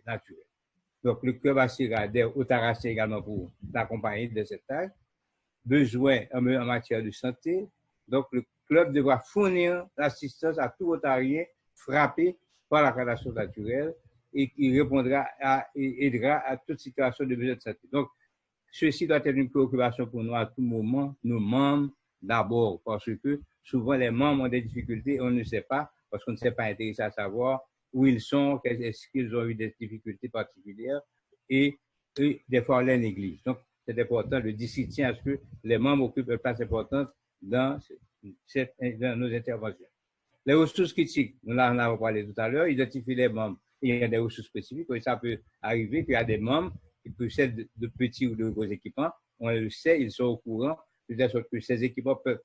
naturelle. Donc, le club assurera des Rotaraciens également pour l'accompagner de cette tâche. Besoin en matière de santé. Donc, le club devra fournir l'assistance à tout Rotarien frappé par la catastrophe naturelle et qui répondra et aidera à toute situation de besoin de santé. Donc, ceci doit être une préoccupation pour nous à tout moment, nos membres d'abord, parce que souvent les membres ont des difficultés et on ne sait pas, parce qu'on ne s'est pas intéressé à savoir où ils sont, est-ce qu'ils ont eu des difficultés particulières et des fois on les néglige. Donc, c'est important, le district tient à ce que les membres occupent une place importante dans nos interventions. Les ressources critiques, nous en avons parlé tout à l'heure, identifier les membres. Il y a des ressources spécifiques, et ça peut arriver qu'il y a des membres qui possèdent de petits ou de gros équipements. On le sait, ils sont au courant, de telle sorte que ces équipements peuvent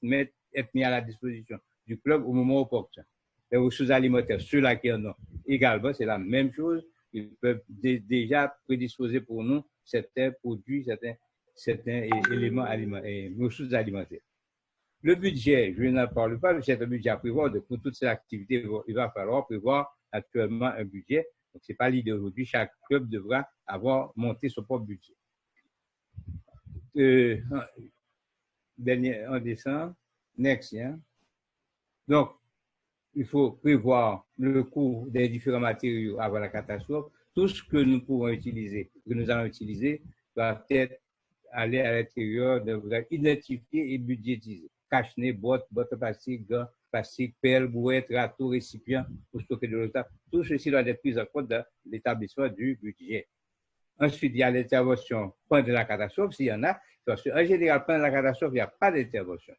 être mis à la disposition du club au moment opportun. Les ressources alimentaires, ceux-là qui en ont également, c'est la même chose. Ils peuvent déjà prédisposer pour nous certains produits, certains éléments alimentaires, ressources alimentaires. Le budget, je n'en parle pas, mais c'est un budget à prévoir. Donc, pour toutes ces activités, il va falloir prévoir actuellement un budget. Donc, ce n'est pas l'idée aujourd'hui. Chaque club devra avoir monté son propre budget. On descend. Next, hein? Donc, il faut prévoir le coût des différents matériaux avant la catastrophe. Tout ce que nous pouvons utiliser, que nous allons utiliser, doit être aller à l'intérieur, devrait identifier et budgétiser. Cache-nez, bottes plastique, gants, plastique, pelle, brouette, râteau, récipient pour stocker de l'eau. Tout ceci doit être pris en compte dans l'établissement du budget. Ensuite, il y a l'intervention pendant la catastrophe, s'il y en a. Parce qu'en général, pendant la catastrophe, il n'y a pas d'intervention.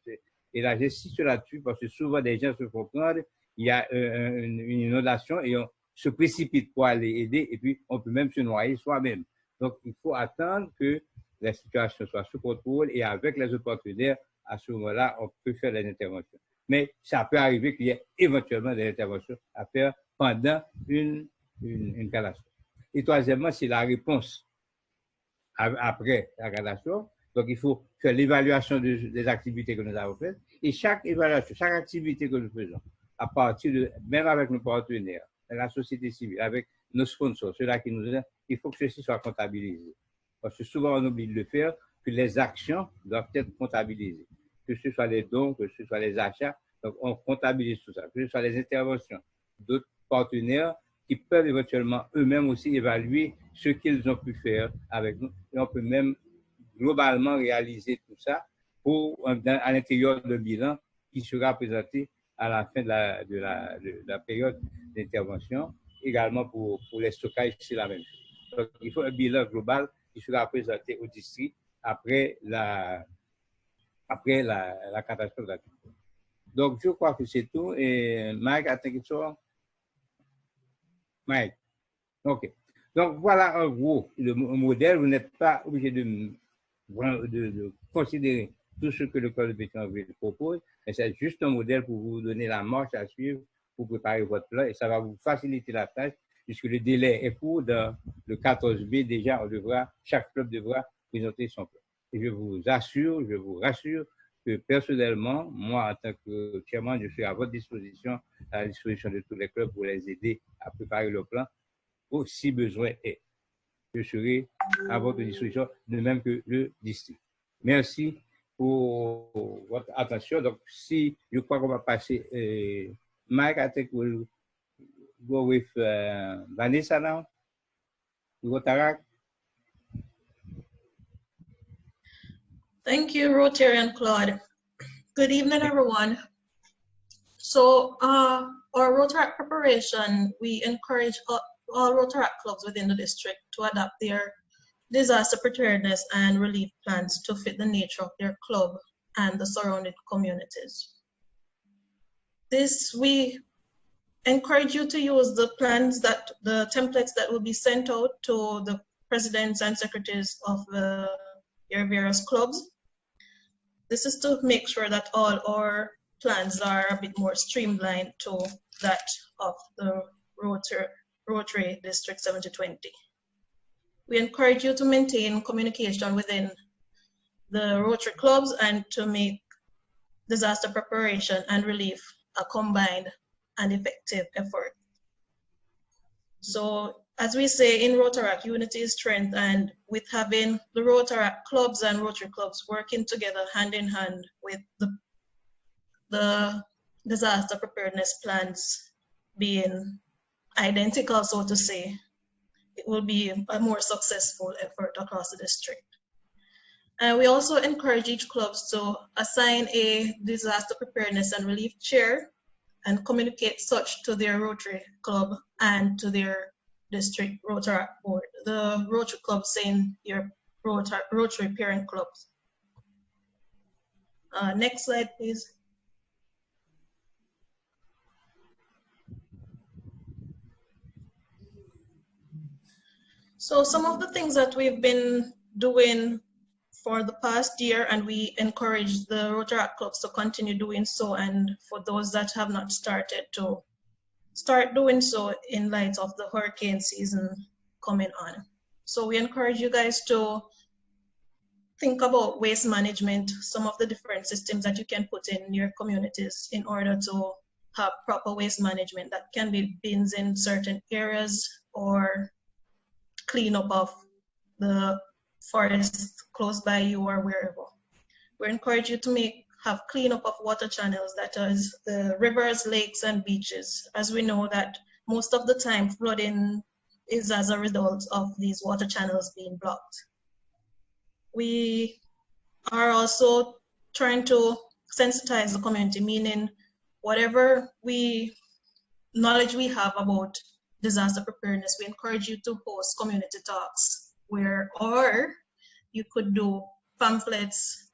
Et là, j'insiste là-dessus parce que souvent, des gens se font prendre, il y a une inondation et on se précipite pour aller aider et puis on peut même se noyer soi-même. Donc, il faut attendre que la situation soit sous contrôle et avec les autres partenaires, à ce moment-là, on peut faire des interventions. Mais ça peut arriver qu'il y ait éventuellement des interventions à faire pendant une catastrophe. Et troisièmement, c'est la réponse après la catastrophe. Donc, il faut faire l'évaluation des activités que nous avons faites et chaque évaluation, chaque activité que nous faisons, à partir de, même avec nos partenaires, la société civile, avec nos sponsors, ceux-là qui nous aident, il faut que ceci soit comptabilisé. Parce que souvent, on oublie de le faire, que les actions doivent être comptabilisées. Que ce soit les dons, que ce soit les achats, donc on comptabilise tout ça. Que ce soit les interventions d'autres partenaires qui peuvent éventuellement eux-mêmes aussi évaluer ce qu'ils ont pu faire avec nous. Et on peut même globalement réaliser tout ça à l'intérieur de bilan qui sera présenté à la fin de la période d'intervention. Également pour les stockages, c'est la même chose. Donc, il faut un bilan global qui sera présenté au district après la catastrophe naturelle. Donc, je crois que c'est tout. Et Mike, I think it's all. Mike. OK. Donc, voilà en gros le modèle. Vous n'êtes pas obligé de considérer tout ce que le Code de Pétionville propose, mais c'est juste un modèle pour vous donner la marche à suivre pour préparer votre plan et ça va vous faciliter la tâche puisque le délai est court. Dans le 14B, déjà, chaque club devra présenter son plan. Et je vous assure, je vous rassure que personnellement, moi, en tant que chairman, je suis à votre disposition, à la disposition de tous les clubs pour les aider à préparer le plan, si besoin est. Je serai à votre disposition, de même que le district. Merci pour votre attention. Donc, si je crois qu'on va passer, Mike, I think we'll go with Vanessa now. Rotary. Thank you, Rotary and Claude. Good evening, everyone. So, our Rotary preparation, we encourage all Rotary clubs within the district to adapt their disaster preparedness and relief plans to fit the nature of their club and the surrounding communities. We encourage you to use the templates that will be sent out to the presidents and secretaries of your various clubs. This is to make sure that all our plans are a bit more streamlined to that of the Rotary District 7020. We encourage you to maintain communication within the Rotary clubs and to make disaster preparation and relief a combined and effective effort. So, as we say in Rotary, unity is strength, and with having the Rotary clubs and Rotary clubs working together hand in hand with the disaster preparedness plans being identical, so to say, it will be a more successful effort across the district. And we also encourage each club to assign a disaster preparedness and relief chair and communicate such to their Rotary club and to their district Rotary board. The Rotary club saying your Rotary parent clubs. Next slide, please. So some of the things that we've been doing for the past year, and we encourage the Rotary clubs to continue doing so, and for those that have not started to start doing so in light of the hurricane season coming on. So we encourage you guys to think about waste management, some of the different systems that you can put in your communities in order to have proper waste management. That can be bins in certain areas or cleanup of the forest close by you or wherever. We encourage you to have cleanup of water channels, that is the rivers, lakes, and beaches, as we know that most of the time flooding is as a result of these water channels being blocked. We are also trying to sensitize the community, meaning whatever knowledge we have about disaster preparedness, we encourage you to host community talks or you could do pamphlets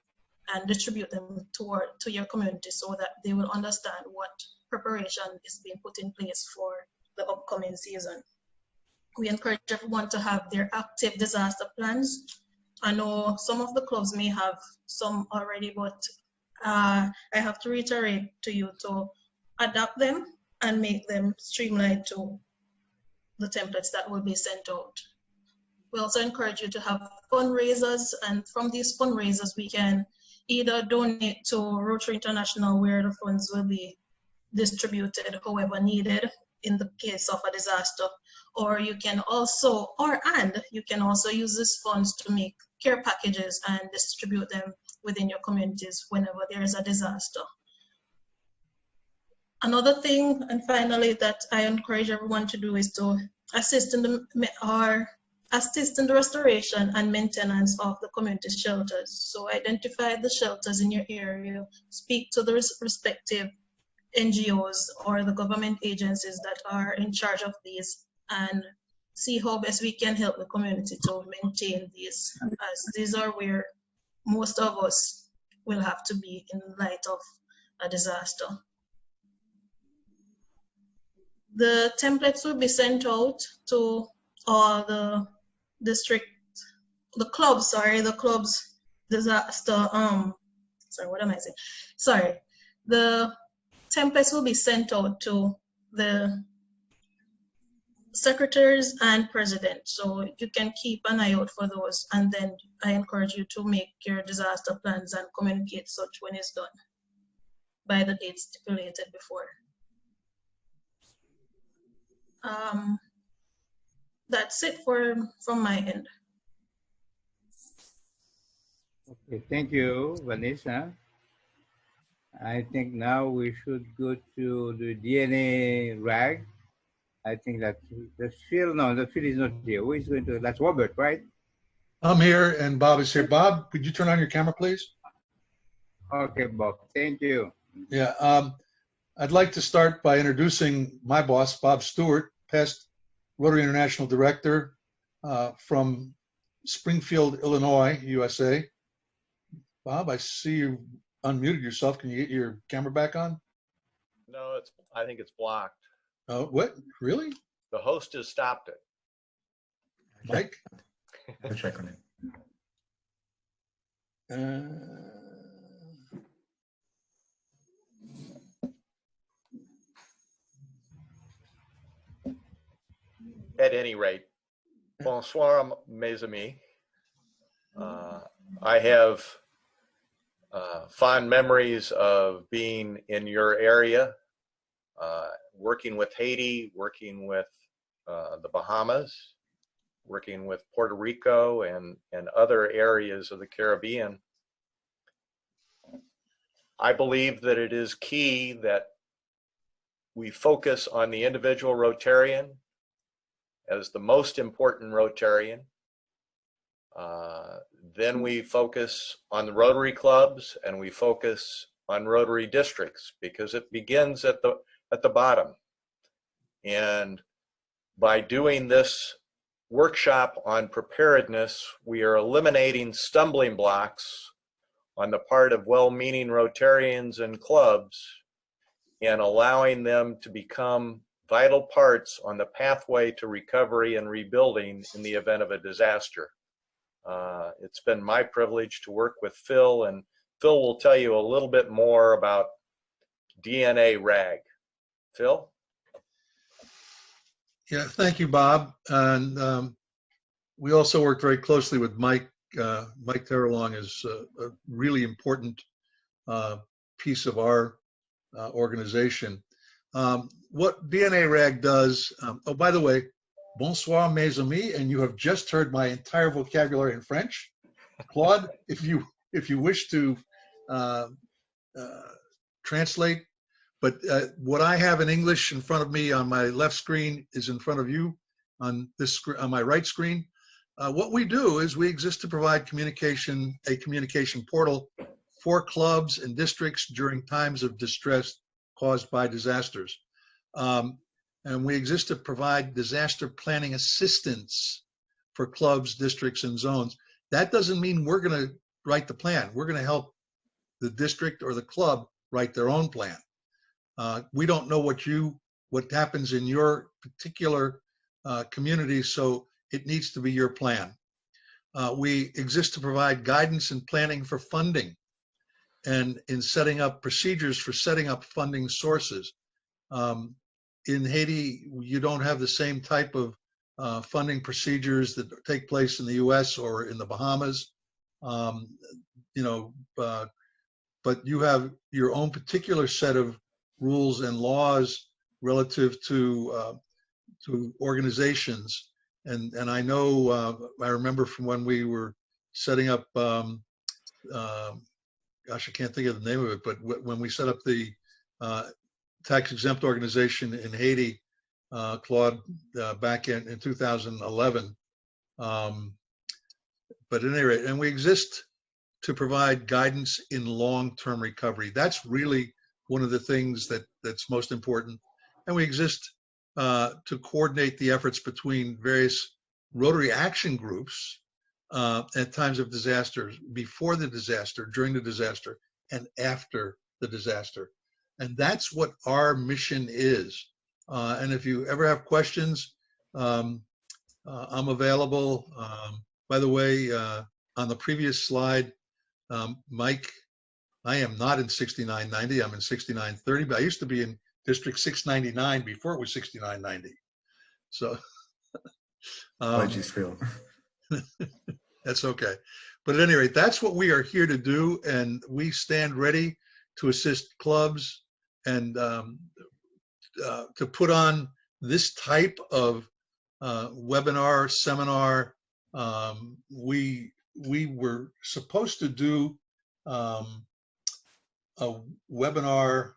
and distribute them to your community so that they will understand what preparation is being put in place for the upcoming season. We encourage everyone to have their active disaster plans. I know some of the clubs may have some already, but I have to reiterate to you to adapt them and make them streamlined to the templates that will be sent out. We also encourage you to have fundraisers, and from these fundraisers, we can either donate to Rotary International, where the funds will be distributed however needed in the case of a disaster, or you can also, you can also use these funds to make care packages and distribute them within your communities whenever there is a disaster. Another thing, and finally, that I encourage everyone to do is to assist in the restoration and maintenance of the community shelters. So identify the shelters in your area, speak to the respective NGOs or the government agencies that are in charge of these, and see how best we can help the community to maintain these, as these are where most of us will have to be in light of a disaster. The templates will be sent out to all the clubs disaster, sorry, what am I saying? Sorry, the templates will be sent out to the secretaries and president, so you can keep an eye out for those, and then I encourage you to make your disaster plans and communicate such when it's done by the date stipulated before. That's it from my end. Okay, thank you, Vanessa. I think now we should go to the DNA rag. I think that the Phil, no, the Phil is not here. Who is going to, that's Robert, right? I'm here and Bob is here. Bob, could you turn on your camera, please? Okay, Bob, thank you. Yeah, I'd like to start by introducing my boss, Bob Stewart, past Rotary International Director from Springfield, Illinois, USA. Bob, I see you unmuted yourself. Can you get your camera back on? No, I think it's blocked. Oh, what? Really? The host has stopped it. Mike? I'll check on it. At any rate, bonsoir, mes amis. I have fond memories of being in your area, working with Haiti, working with the Bahamas, working with Puerto Rico and other areas of the Caribbean. I believe that it is key that we focus on the individual Rotarian as the most important Rotarian. Then we focus on the Rotary clubs and we focus on Rotary districts, because it begins at the bottom. And by doing this workshop on preparedness, we are eliminating stumbling blocks on the part of well-meaning Rotarians and clubs and allowing them to become vital parts on the pathway to recovery and rebuilding in the event of a disaster. It's been my privilege to work with Phil, and Phil will tell you a little bit more about DNA RAG. Phil? Yeah, thank you, Bob. And we also worked very closely with Mike. Mike Terrelong is a really important piece of our organization. What DNA RAG does, oh, by the way, bonsoir, mes amis, and you have just heard my entire vocabulary in French. Claude, if you wish to translate, but what I have in English in front of me on my left screen is in front of you on this on my right screen. What we do is we exist to provide a communication portal for clubs and districts during times of distress caused by disasters. And we exist to provide disaster planning assistance for clubs, districts, and zones. That doesn't mean we're going to write the plan. We're going to help the district or the club write their own plan. We don't know what happens in your particular community, so it needs to be your plan. We exist to provide guidance and planning for funding and in setting up procedures for setting up funding sources. In Haiti, you don't have the same type of funding procedures that take place in the US or in the Bahamas. You know, but you have your own particular set of rules and laws relative to organizations. And I know, I remember from when we were setting up, gosh, I can't think of the name of it, but when we set up the tax exempt organization in Haiti, Claude, back in 2011. But at any rate, and we exist to provide guidance in long-term recovery. That's really one of the things that's most important. And we exist to coordinate the efforts between various Rotary action groups at times of disaster, before the disaster, during the disaster, and after the disaster. And that's what our mission is. And if you ever have questions, I'm available. By the way, on the previous slide, Mike, I am not in 6990, I'm in 6930, but I used to be in District 699 before it was 6990. So, Apologies, Phil. That's okay. But at any rate, that's what we are here to do, and we stand ready to assist clubs and to put on this type of webinar, seminar. We were supposed to do a webinar,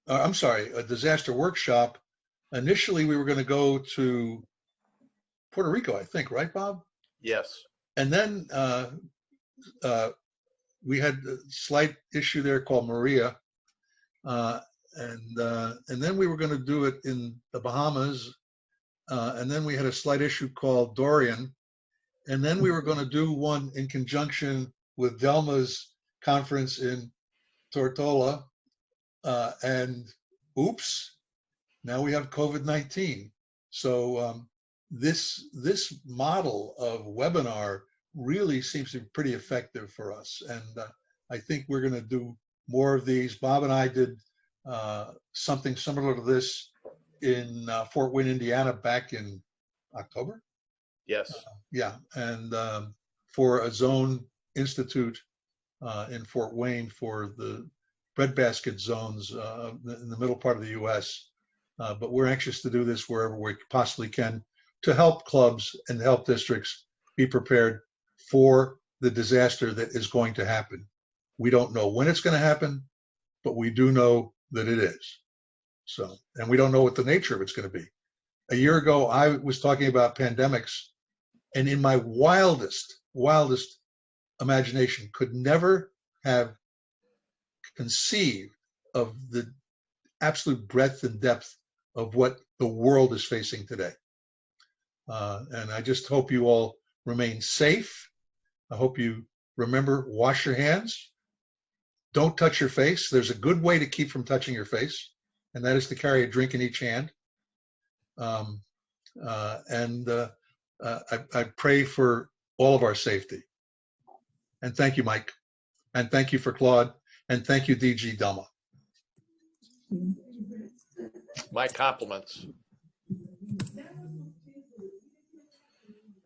I'm sorry, a disaster workshop. Initially, we were going to go to Puerto Rico, I think, right, Bob? Yes. And then we had a slight issue there called Maria. And then we were going to do it in the Bahamas. And then we had a slight issue called Dorian. And then we were going to do one in conjunction with Delma's conference in Tortola. And oops, now we have COVID-19. So this model of webinar really seems to be pretty effective for us. And I think we're going to do more of these. Bob and I did something similar to this in Fort Wayne, Indiana back in October. Yes. Yeah, and for a zone institute in Fort Wayne for the breadbasket zones in the middle part of the US. But we're anxious to do this wherever we possibly can to help clubs and help districts be prepared for the disaster that is going to happen. We don't know when it's going to happen, but we do know that it is. So, and we don't know what the nature of it's going to be. A year ago, I was talking about pandemics, and in my wildest imagination could never have conceived of the absolute breadth and depth of what the world is facing today. And I just hope you all remain safe. I hope you remember, wash your hands. Don't touch your face. There's a good way to keep from touching your face, and that is to carry a drink in each hand. I pray for all of our safety. And thank you, Mike. And thank you for Claude. And thank you, DG Delma. My compliments.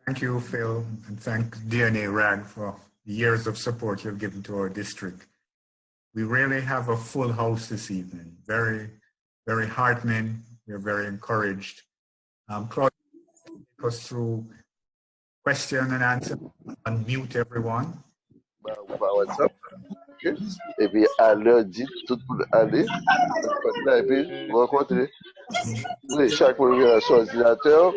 Thank you, Phil, and thank DNA RAG for the years of support you've given to our district. We really have a full house this evening. Very, very heartening. We're very encouraged. Claude, take us through question and answer. Unmute everyone. What's up? Okay. Et puis à l'heure dite, tout le monde aller. Et puis rencontrer chaque monde sur ordinateur.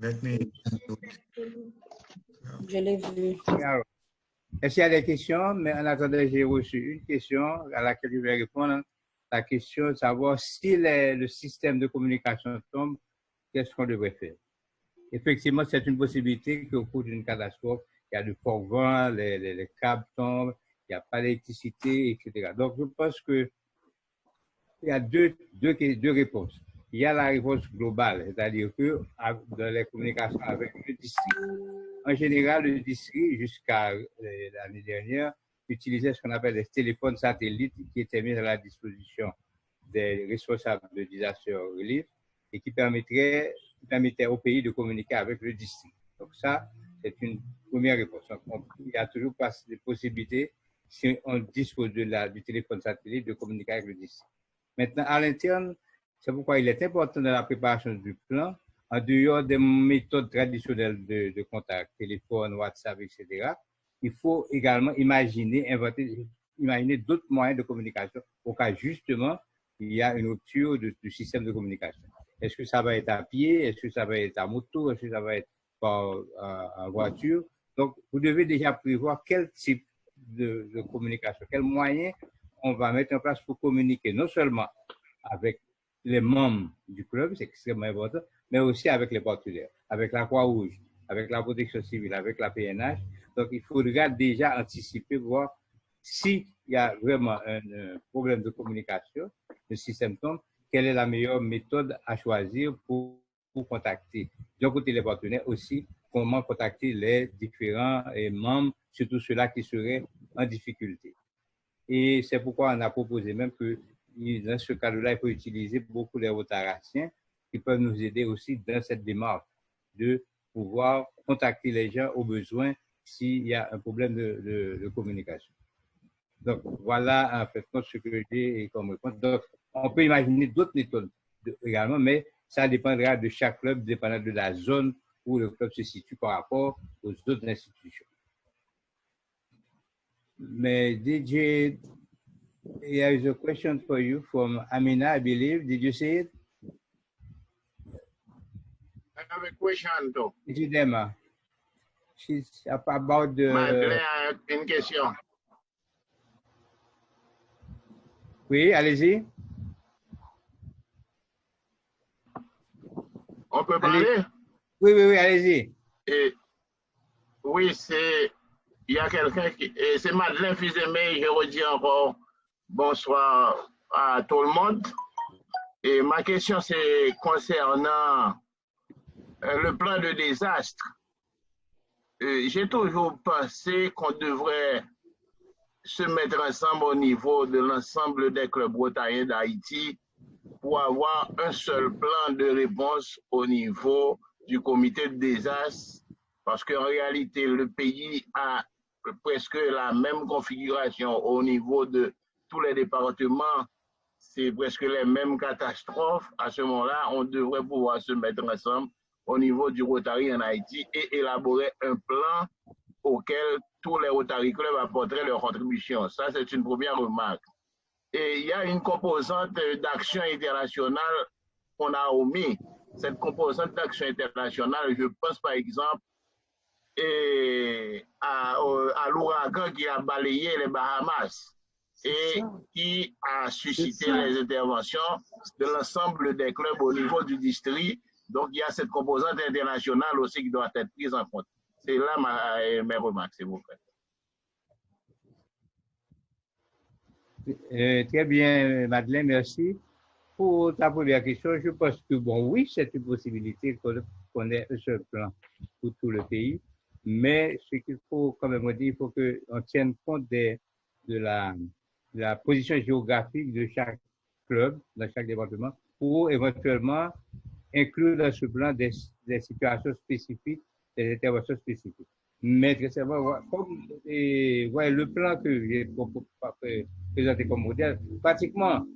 Let me. Je l'ai vu. Alors, est-ce qu'il y a des questions? Mais en attendant, j'ai reçu une question à laquelle je vais répondre. La question de savoir si le système de communication tombe, qu'est-ce qu'on devrait faire? Effectivement, c'est une possibilité qu'au cours d'une catastrophe, il y a du fort vent, les câbles tombent, il n'y a pas d'électricité, etc. Donc, je pense qu'il y a deux réponses. Il y a la réponse globale, c'est-à-dire que dans les communications avec le district, en général, le district, jusqu'à l'année dernière, utilisait ce qu'on appelle les téléphones satellites qui étaient mis à la disposition des responsables de disaster relief et qui permettait au pays de communiquer avec le district. Donc ça, c'est une première réponse. Donc, il y a toujours pas de possibilités, si on dispose du téléphone satellite, de communiquer avec le district. Maintenant, à l'interne, c'est pourquoi il est important dans la préparation du plan, en dehors des méthodes traditionnelles de contact, téléphone, WhatsApp, etc., il faut également imaginer d'autres moyens de communication au cas justement il y a une rupture du système de communication. Est-ce que ça va être à pied? Est-ce que ça va être à moto? Est-ce que ça va être par voiture? Donc, vous devez déjà prévoir quel type de communication, quels moyens on va mettre en place pour communiquer, non seulement avec les membres du club, c'est extrêmement important, mais aussi avec les partenaires, avec la Croix-Rouge, avec la protection civile, avec la PNH. Donc, il faudra déjà anticiper, voir s'il y a vraiment un problème de communication, le système tombe, quelle est la meilleure méthode à choisir pour contacter. D'un côté, les partenaires aussi, comment contacter les différents membres, surtout ceux-là qui seraient en difficulté. Et c'est pourquoi on a proposé même que dans ce cadre-là, il faut utiliser beaucoup les rotaraciens qui peuvent nous aider aussi dans cette démarche de pouvoir contacter les gens au besoin s'il y a un problème de communication. Donc, voilà en fait ce que j'ai comme réponse. Donc, on peut imaginer d'autres méthodes également, mais ça dépendra de chaque club, dépendant de la zone où le club se situe par rapport aux autres institutions. Mais DJ, there is a question for you from Amina, I believe. Did you see it? I have a question, though. Dema. She's about the... Madeleine a une question. Oui, allez-y. On peut parler? Oui, allez-y. Oui, il y a quelqu'un qui... C'est Madeleine Fils-Aimé, je redis encore bonsoir à tout le monde. Et ma question, c'est concernant le plan de désastre. J'ai toujours pensé qu'on devrait se mettre ensemble au niveau de l'ensemble des clubs rotariens d'Haïti pour avoir un seul plan de réponse au niveau du comité de désastre, parce qu'en réalité, le pays a presque la même configuration au niveau de tous les départements, c'est presque les mêmes catastrophes. À ce moment-là, on devrait pouvoir se mettre ensemble au niveau du Rotary en Haïti et élaborer un plan auquel tous les Rotary Clubs apporteraient leur contribution. Ça, c'est une première remarque. Et il y a une composante d'action internationale qu'on a omis. Cette composante d'action internationale, je pense par exemple à l'ouragan qui a balayé les Bahamas et qui a suscité les interventions de l'ensemble des clubs au niveau du district. Donc, il y a cette composante internationale aussi qui doit être prise en compte. C'est là mes remarques, s'il vous plaît. Très bien, Madeleine, merci. Pour ta première question, je pense que, bon, oui, c'est une possibilité qu'on ait un seul plan pour tout le pays, mais ce qu'il faut quand même dire, il faut qu'on tienne compte de la position géographique de chaque club, dans chaque département, pour éventuellement inclure dans ce plan des situations spécifiques, des interventions spécifiques. Mais très simplement, comme le plan que j'ai présenté comme modèle, pratiquement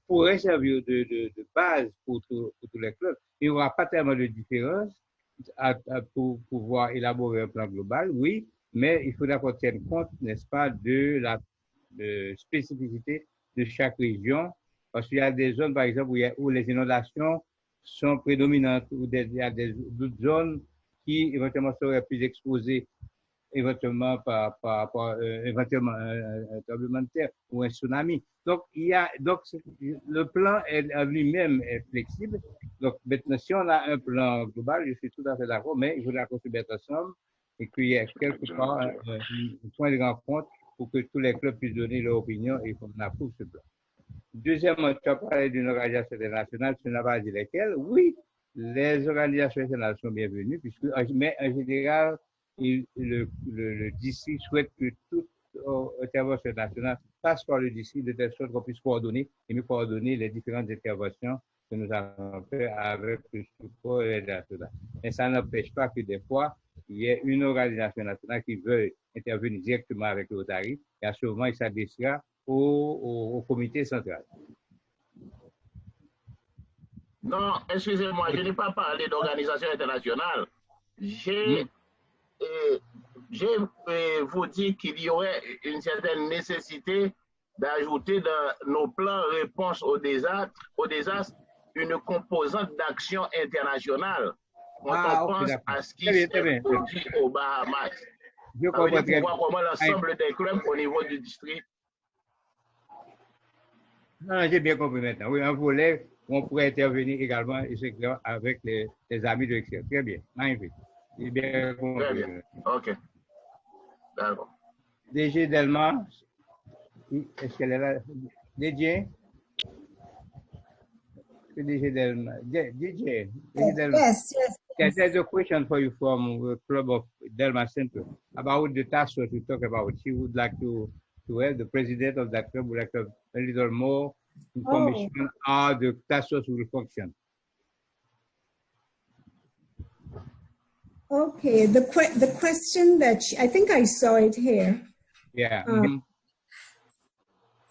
pourrait servir de base pour tous les clubs. Il n'y aura pas tellement de différence pour pouvoir élaborer un plan global, oui, mais il faudra qu'on tienne compte, n'est-ce pas, de la spécificité de chaque région, parce qu'il y a des zones, par exemple, où les inondations sont prédominantes, où il y a d'autres zones qui éventuellement seraient plus exposées éventuellement par éventuellement un tremblement de terre ou un tsunami. Donc, le plan lui-même est flexible. Donc, maintenant, si on a un plan global, je suis tout à fait d'accord, mais il faudra qu'on se mette ensemble et qu'il y ait quelque part un point de rencontre pour que tous les clubs puissent donner leur opinion et qu'on approuve ce plan. Deuxièmement, tu as parlé d'une organisation internationale, tu n'as pas dit lesquelles. Oui, les organisations internationales sont bienvenues, mais en général, le district souhaite que toute intervention nationale passe par le district de telle sorte qu'on puisse coordonner et mieux coordonner les différentes interventions que nous avons fait avec le support et l'aide nationale. Mais ça n'empêche pas que des fois, il y ait une organisation nationale qui veut intervenir directement avec le Rotary et à ce moment, il s'adressera au comité central. Non, excusez-moi, je n'ai pas parlé d'organisation internationale. J'ai vous dit qu'il y aurait une certaine nécessité d'ajouter dans nos plans réponse au désastre une composante d'action internationale quand on pense à ce qui s'est produit aux Bahamas. Je comprends pour voir comment l'ensemble des clubs au niveau du district. Non, j'ai bien compris maintenant. Oui, un volet où on pourrait intervenir également avec les amis de l'extérieur. Très bien, magnifique. J'ai bien compris. Très bien. OK. D'accord. DG Delma, est-ce qu'elle est là? DJ? DJ Delma. DJ Delma. Yes. There's a question for you from the club of Delma Center about the task force we talked about. She would like to have the president of that club would like to have a little more information how the task force will function. Okay, the question that I think I saw it here. Yeah.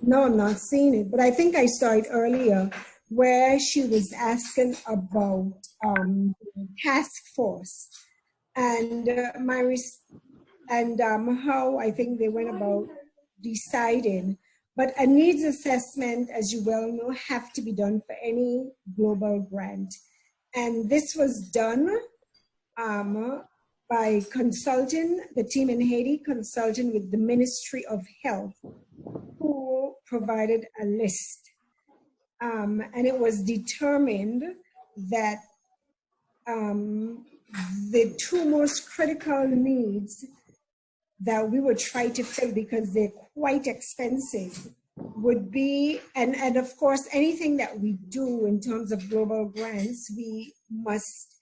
No, I'm not seeing it, but I think I saw it earlier where she was asking about task force and how I think they went about deciding. But a needs assessment, as you well know, have to be done for any global grant. And this was done by consulting, the team in Haiti consulting with the Ministry of Health, who provided a list. And it was determined that the two most critical needs that we would try to fill, because they're quite expensive, would be, and of course, anything that we do in terms of global grants, we must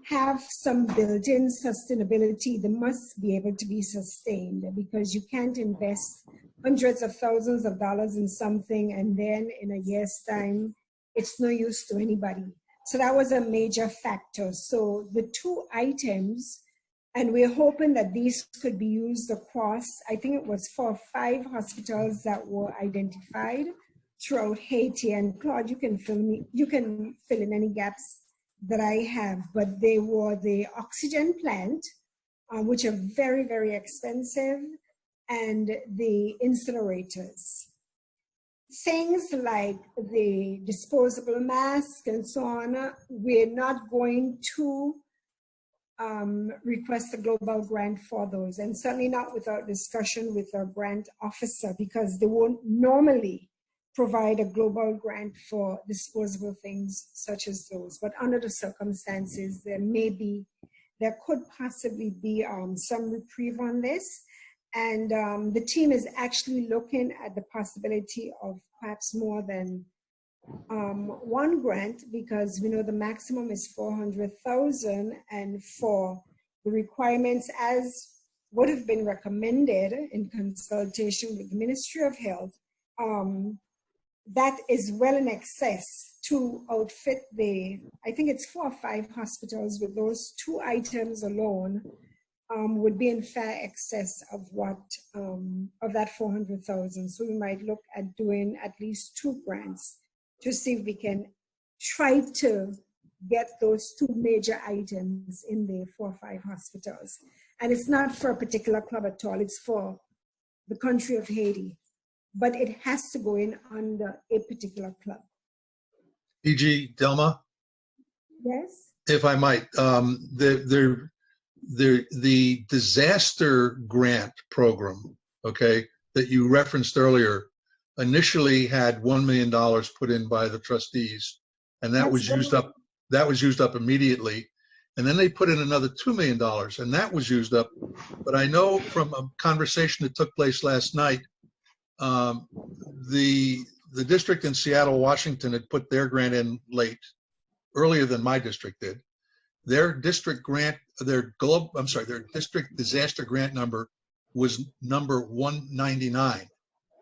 have some built-in sustainability. They must be able to be sustained, because you can't invest hundreds of thousands of dollars in something and then in a year's time, it's no use to anybody. So that was a major factor. So the two items, and we're hoping that these could be used across, I think it was 4 or 5 hospitals that were identified throughout Haiti. And Claude, you can fill in any gaps that I have, but they were the oxygen plant, which are very, very expensive, and the incinerators. Things like the disposable mask and so on, we're not going to request a global grant for those, and certainly not without discussion with our grant officer, because they won't normally provide a global grant for disposable things such as those. But under the circumstances, there could possibly be some reprieve on this. And the team is actually looking at the possibility of perhaps more than one grant, because we know the maximum is 400,000, and for the requirements as would have been recommended in consultation with the Ministry of Health, that is well in excess to outfit I think it's 4 or 5 hospitals with those 2 items alone. Would be in fair excess of what of that 400,000. So we might look at doing at least 2 grants to see if we can try to get those 2 major items in the 4 or 5 hospitals. And it's not for a particular club at all. It's for the country of Haiti, but it has to go in under a particular club. DG Delma? Yes. If I might, the disaster grant program, okay, that you referenced earlier, initially had $1 million put in by the trustees, and that was used up. That was used up immediately, and then they put in another $2 million, and that was used up. But I know from a conversation that took place last night, the district in Seattle, Washington, had put their grant in late, earlier than my district did. Their district grant, their district disaster grant number was number 199,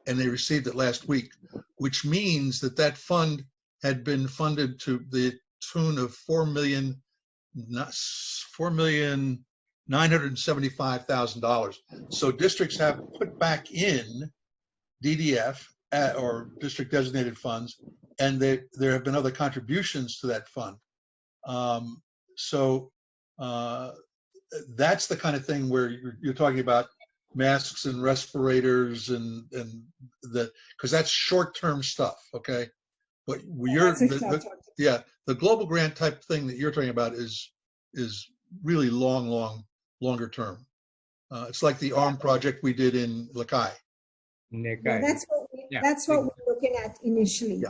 and they received it last week, which means that that fund had been funded to the tune of $4,975,000. So districts have put back in DDF or district designated funds, and there have been other contributions to that fund. That's the kind of thing where you're talking about masks and respirators and the, because that's short-term stuff, okay? But the global grant type thing that you're talking about is really longer term. It's like the ARM project we did in Lakai. Yeah, that's what we're looking at initially.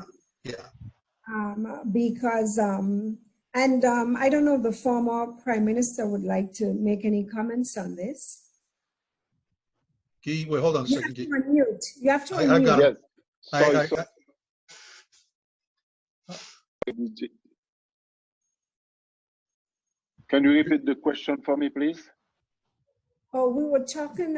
Because I don't know if the former Prime Minister would like to make any comments on this. Guy, wait, hold on a second. You have to unmute. You have to unmute. I got it. Yes. Can you repeat the question for me, please? Oh, we were talking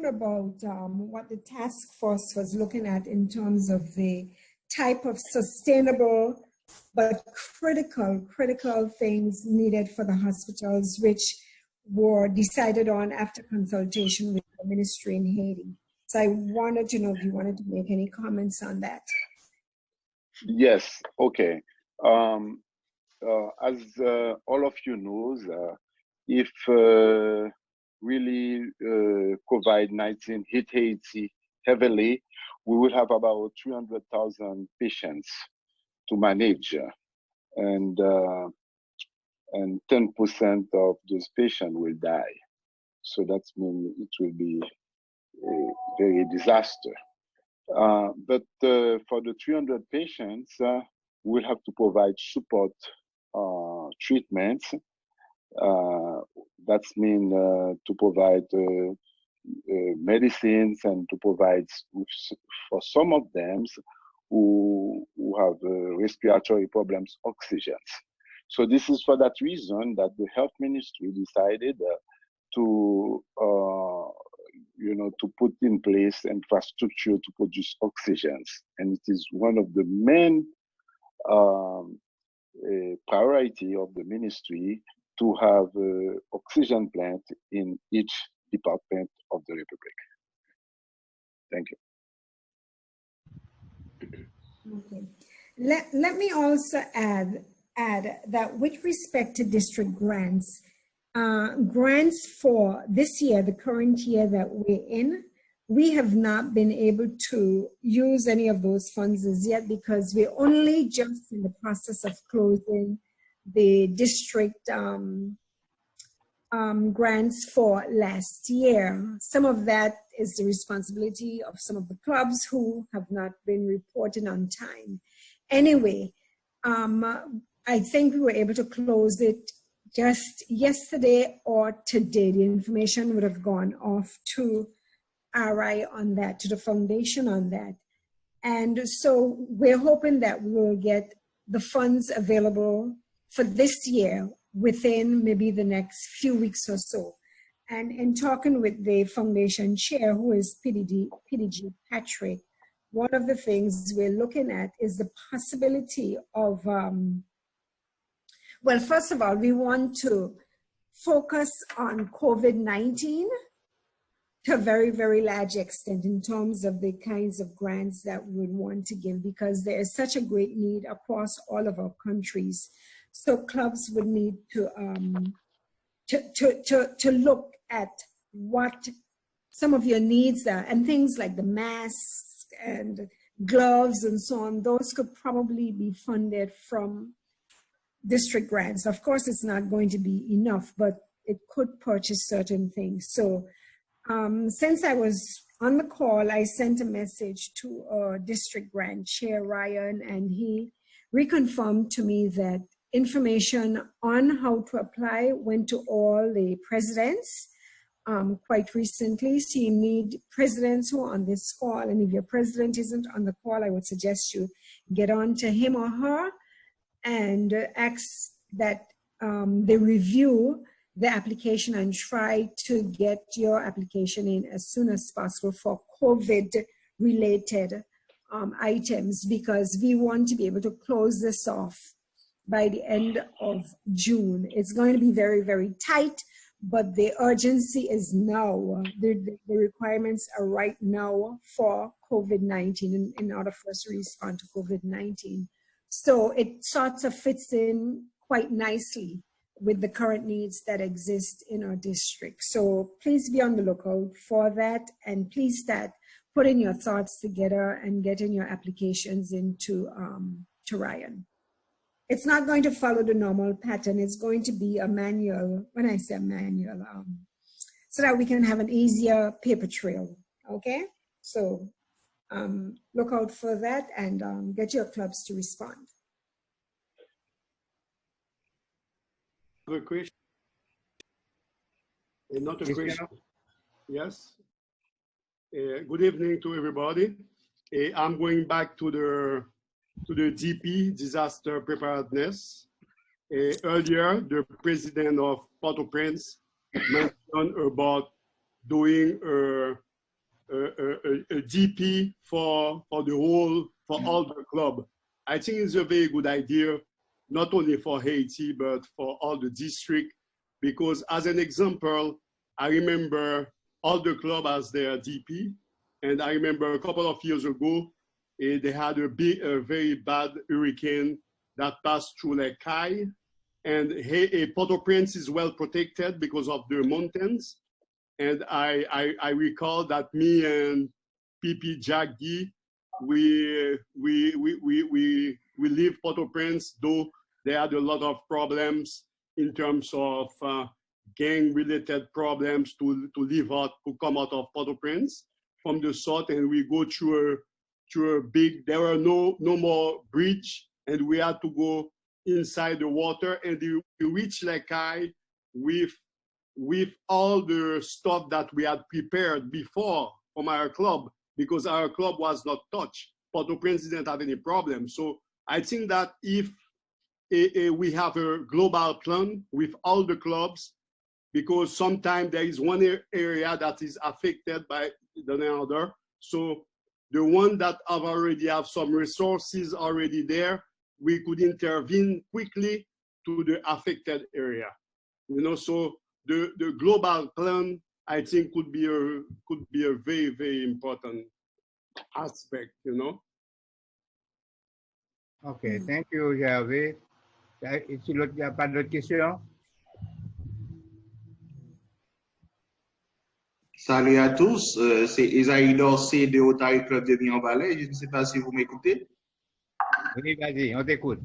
about what the task force was looking at in terms of the type of sustainable but critical things needed for the hospitals, which were decided on after consultation with the ministry in Haiti. So I wanted to know if you wanted to make any comments on that. Yes, okay. As all of you knows, if really COVID-19 hit Haiti heavily, we will have about 300,000 patients to manage, and 10% of those patients will die. So that means it will be a very disaster. But for the 300 patients, we'll have to provide support treatments. That means to provide medicines and to provide, for some of them who have respiratory problems, oxygen. So this is for that reason that the health ministry decided to put in place infrastructure to produce oxygens, and it is one of the main priority of the ministry to have oxygen plant in each department of the Republic. Thank you. Okay. Let me also add that with respect to district grants, grants for this year, the current year that we're in, we have not been able to use any of those funds as yet because we're only just in the process of closing the district grants for last year. Some of that is the responsibility of some of the clubs who have not been reporting on time. Anyway, I think we were able to close it just yesterday or today. The information would have gone off to RI on that, to the foundation on that. And so we're hoping that we will get the funds available for this year within maybe the next few weeks or so. And in talking with the foundation chair, who is PDG Patrick, one of the things we're looking at is the possibility of, well, first of all, we want to focus on COVID-19 to a very, very large extent in terms of the kinds of grants that we would want to give, because there is such a great need across all of our countries. So clubs would need to look at what some of your needs are, and things like the masks and gloves and so on. Those could probably be funded from district grants. Of course, it's not going to be enough, but it could purchase certain things. So since I was on the call, I sent a message to district grant chair Ryan, and he reconfirmed to me that information on how to apply went to all the presidents quite recently. So you need presidents who are on this call, and if your president isn't on the call, I would suggest you get on to him or her and ask that they review the application and try to get your application in as soon as possible for COVID-related items, because we want to be able to close this off by the end of June. It's going to be very, very tight, but the urgency is now. The requirements are right now for COVID-19 in order for us to respond to COVID-19. So it sort of fits in quite nicely with the current needs that exist in our district. So please be on the lookout for that, and please start putting your thoughts together and getting your applications into to Ryan. It's not going to follow the normal pattern. It's going to be a manual, when I say manual, so that we can have an easier paper trail, okay? So look out for that and get your clubs to respond. A question? Not a question. Yes. Good evening to everybody. I'm going back to the DP, disaster preparedness. Earlier, the president of Port-au-Prince mentioned about doing a DP for all the club. I think it's a very good idea, not only for Haiti, but for all the district, because as an example, I remember all the club has their DP, and I remember a couple of years ago, they had a very bad hurricane that passed through Lake Kai, and Port-au-Prince is well protected because of the mountains. And I recall that me and PP Jackie, we leave Port-au-Prince, though they had a lot of problems in terms of gang-related problems to come out of Port-au-Prince from the south, and we go through a big, there were no more bridge, and we had to go inside the water, and we reached Lake Kai with all the stuff that we had prepared before from our club, because our club was not touched. Port-au-Prince didn't have any problem. So I think that if we have a global plan with all the clubs, because sometimes there is one area that is affected by the other. So the one that already have some resources already there, we could intervene quickly to the affected area. You know, so the global plan, I think, could be a very, very important aspect, you know. Okay, thank you, Gervais. Il n'y a pas d'autres questions? Salut à tous, c'est Isaïe Dorsey de Rotary Club de Bion-Valais. Je ne sais pas si vous m'écoutez. Oui, vas-y, on t'écoute.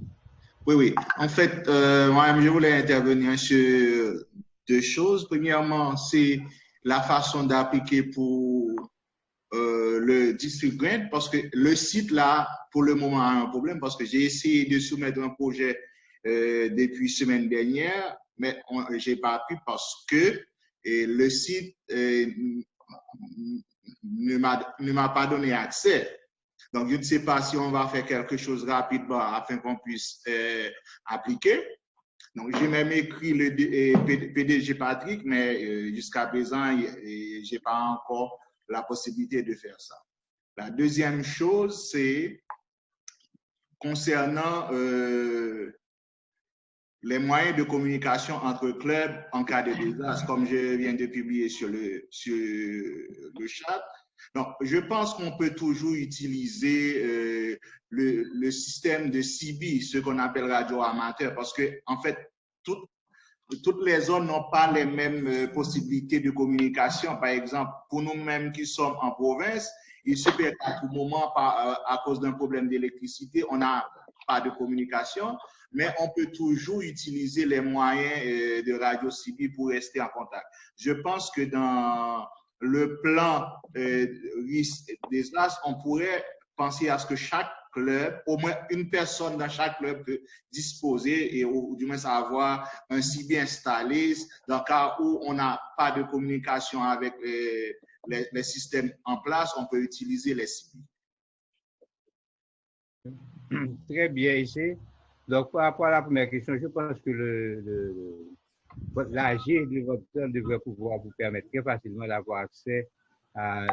Oui. En fait, moi-même, je voulais intervenir sur deux choses. Premièrement, c'est la façon d'appliquer pour le district grant, parce que le site, là, pour le moment, a un problème, parce que j'ai essayé de soumettre un projet depuis semaine dernière, mais je n'ai pas pu parce que le site ne m'a pas donné accès. Donc, je ne sais pas si on va faire quelque chose rapidement afin qu'on puisse appliquer. Donc, j'ai même écrit le PDG Patrick, mais jusqu'à présent, je n'ai pas encore la possibilité de faire ça. La deuxième chose, c'est concernant les moyens de communication entre clubs en cas de désastre, comme je viens de publier sur le chat. Donc, je pense qu'on peut toujours utiliser le système de CB, ce qu'on appelle radio amateur, parce que, en fait, toutes les zones n'ont pas les mêmes possibilités de communication. Par exemple, pour nous-mêmes qui sommes en province, il se peut qu'à tout moment, à cause d'un problème d'électricité, on n'a pas de communication, mais on peut toujours utiliser les moyens de radio CB pour rester en contact. Je pense que dans le plan risque désastre, on pourrait penser à ce que chaque club, au moins une personne dans chaque club peut disposer et ou du moins avoir un CB installé dans le cas où on n'a pas de communication avec les systèmes en place, on peut utiliser les CB. Très bien ici. Donc, par rapport à la première question, je pense que l'AG de votre temps devrait pouvoir vous permettre très facilement d'avoir accès à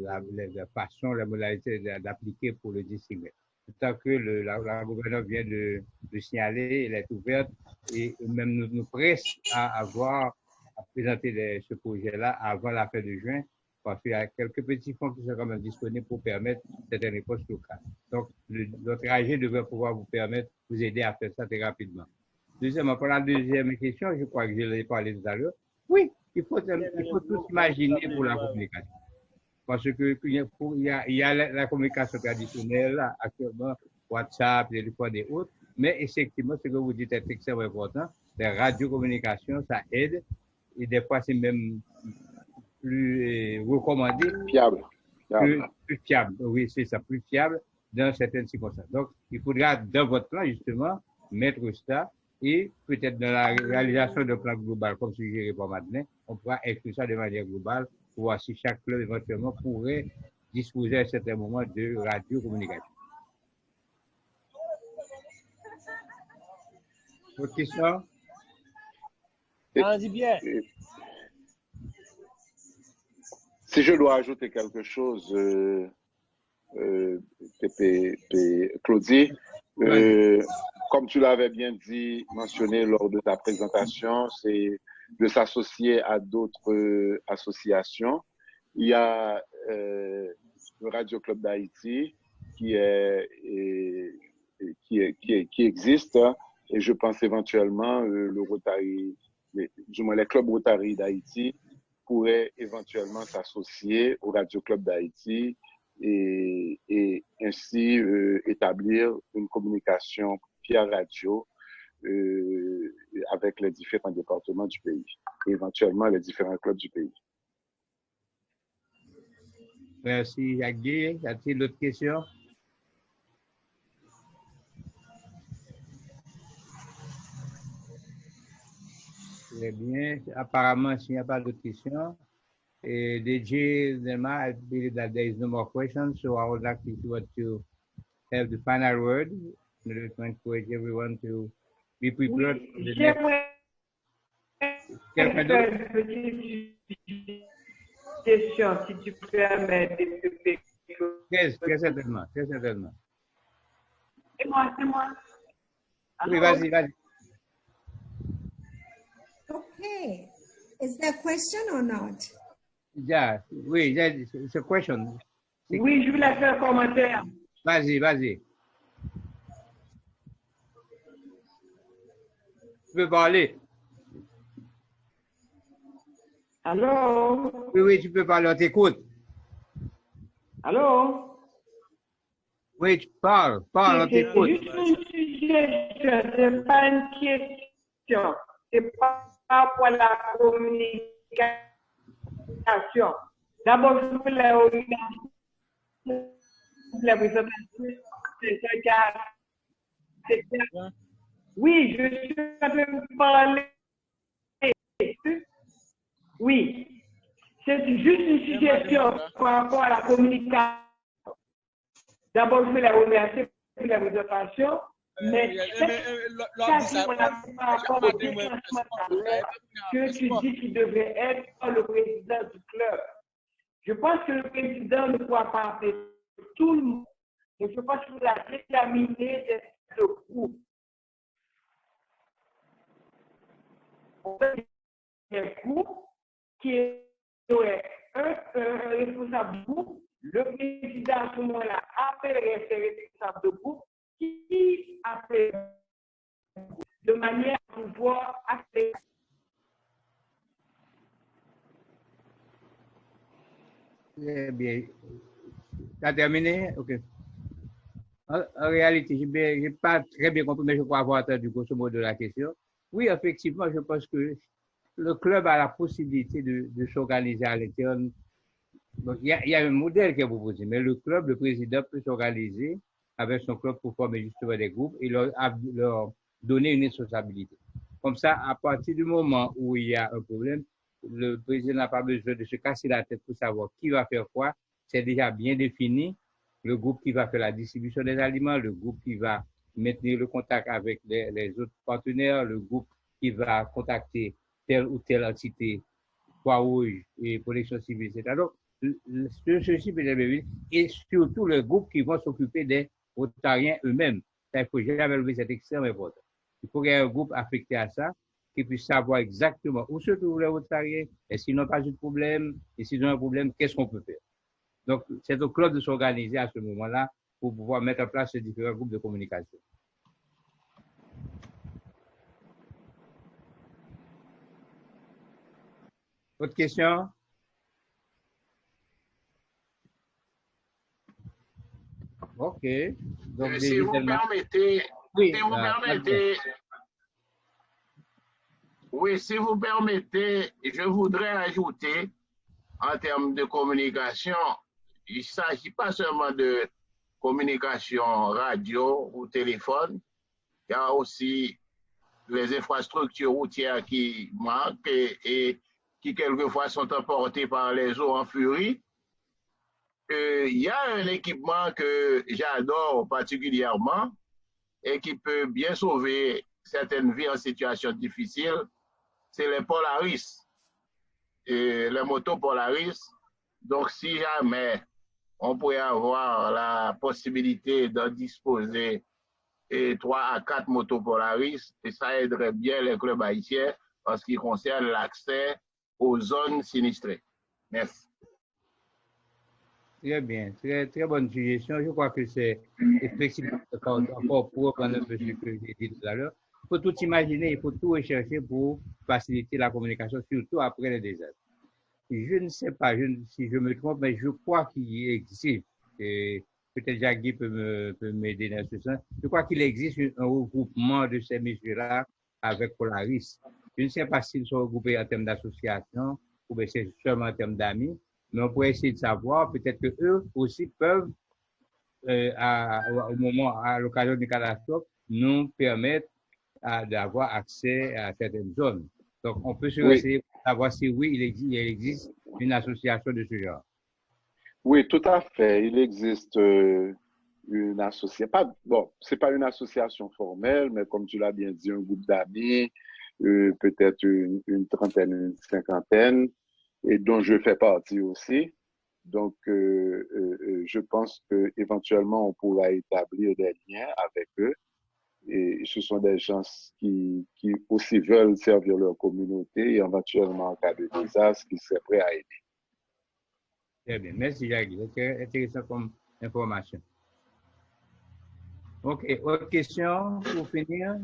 la façon, la modalité d'appliquer pour le district. Tant que la gouverneure vient de signaler, elle est ouverte et même nous presse à présenter ce projet-là avant la fin de juin, parce qu'il y a quelques petits fonds qui sont quand même disponibles pour permettre certaines réponses locales. Donc, notre AG devrait pouvoir vous permettre, vous aider à faire ça très rapidement. Deuxièmement, pour la deuxième question, je crois que je l'ai parlé tout à l'heure. Oui, il faut tout imaginer pour la communication. Parce que il y a la communication traditionnelle, là, actuellement, WhatsApp, téléphone et autres. Mais effectivement, ce que vous dites est extrêmement important. Les radiocommunications, ça aide. Et des fois, c'est même plus recommandé. Fiable. Plus fiable. Oui, c'est ça, plus fiable dans certaines circonstances. Donc, il faudra, dans votre plan, justement, mettre ça. Et peut-être dans la réalisation d'un plan global, comme suggéré par Madeleine, on pourra inclure ça de manière globale pour voir si chaque club éventuellement pourrait disposer à un certain moment de radiocommunication. Autre question? Si je dois ajouter quelque chose, Claudie, comme tu l'avais bien dit, mentionné lors de ta présentation, c'est de s'associer à d'autres associations. Il y a le Radio Club d'Haïti qui existe, et je pense éventuellement le Rotary, du moins les clubs Rotary d'Haïti pourraient éventuellement s'associer au Radio Club d'Haïti et ainsi établir une communication via radio avec les différents départements du pays et éventuellement les différents clubs du pays. Merci, Jacques-Guy. Y a-t-il d'autres questions? Très bien. Apparemment, s'il n'y a pas d'autres questions, DJ Delma, I believe that there is no more questions, so I would like to have the final word in order to encourage everyone to be prepared for the next. Quelqu'un d'autre? Question, si tu permets. Très certainement, très certainement. C'est moi. Oui, vas-y. Okay. Is there a question or not? Yeah, oui, it's a question. Oui, je voulais faire un commentaire. Vas-y. Tu peux parler. Allô? Oui, tu peux parler, on t'écoute. Allô? Oui, tu parles, on t'écoute. C'est juste une suggestion, c'est pas une question. C'est pas pour la communication. D'abord, je voulais remercier la présentation. Oui, je suis en train de parler. Oui, c'est juste une suggestion par rapport à la communication. D'abord, je voulais remercier pour la présentation. Mais que tu dis qu'il devrait être le président du club. Je pense que le président ne pourra pas appeler tout le monde. Donc, je pense qu'il faut déterminer le groupe. Un groupe qui est un responsable de groupe. Le président à ce moment-là appellerait ses responsables de groupe qui appellent de manière à pouvoir accéder. Très bien. Tu as terminé? OK. En réalité, je n'ai pas très bien compris, mais je crois avoir entendu grosso modo de la question. Oui, effectivement, je pense que le club a la possibilité de s'organiser à l'interne. Donc, il y a un modèle qui est proposé, mais le club, le président peut s'organiser avec son club pour former justement des groupes et leur donner une responsabilité. Comme ça, à partir du moment où il y a un problème, le président n'a pas besoin de se casser la tête pour savoir qui va faire quoi. C'est déjà bien défini. Le groupe qui va faire la distribution des aliments, le groupe qui va maintenir le contact avec les autres partenaires, le groupe qui va contacter telle ou telle entité, Croix-Rouge et Protection civile, etc. Donc, ceci peut être bienvenu, et surtout le groupe qui vont s'occuper des Rotariens eux-mêmes. Il faut jamais oublier, c'est extrêmement important. Il faut qu'il y ait un groupe affecté à ça, qui puisse savoir exactement où se trouvent les Rotariens, et s'ils n'ont pas eu de problème, et s'ils ont un problème, qu'est-ce qu'on peut faire. Donc, c'est au club de s'organiser à ce moment-là pour pouvoir mettre en place ces différents groupes de communication. Autre question? OK. Donc, si vous permettez, oui, si vous permettez, oui, si vous permettez, je voudrais ajouter, en termes de communication, il ne s'agit pas seulement de communication radio ou téléphone, il y a aussi les infrastructures routières qui manquent et qui quelquefois sont emportées par les eaux en furie. Il y a un équipement que j'adore particulièrement et qui peut bien sauver certaines vies en situation difficile, c'est les Polaris, et les motos Polaris. Donc, si jamais on pourrait avoir la possibilité d'en disposer 3 à 4 motos Polaris, et ça aiderait bien les clubs haïtiens en ce qui concerne l'accès aux zones sinistrées. Merci. Très bien, très bonne suggestion. Je crois que c'est effectivement encore pour reprendre un peu ce que j'ai dit tout à l'heure. Il faut tout imaginer, il faut tout rechercher pour faciliter la communication, surtout après les désastres. Je ne sais pas si je me trompe, mais je crois qu'il existe, et peut-être Jacques peut m'aider dans ce sens, je crois qu'il existe un regroupement de ces messieurs-là avec Polaris. Je ne sais pas s'ils sont regroupés en termes d'association ou bien c'est seulement en termes d'amis, mais on pourrait essayer de savoir, peut-être qu'eux aussi peuvent, à l'occasion d'une catastrophe, nous permettre d'avoir accès à certaines zones. Donc, on peut se renseigner pour savoir si oui, il existe une association de ce genre. Oui, tout à fait. Il existe une association. Bon, c'est pas une association formelle, mais comme tu l'as bien dit, un groupe d'amis, peut-être une trentaine, une cinquantaine, et dont je fais partie aussi. Donc, je pense que éventuellement on pourra établir des liens avec eux. Et ce sont des gens qui aussi veulent servir leur communauté et éventuellement en cas de désastre, qui seraient prêts à aider. Très bien. Merci, Jacques. C'est intéressant comme information. OK. Autre question pour finir?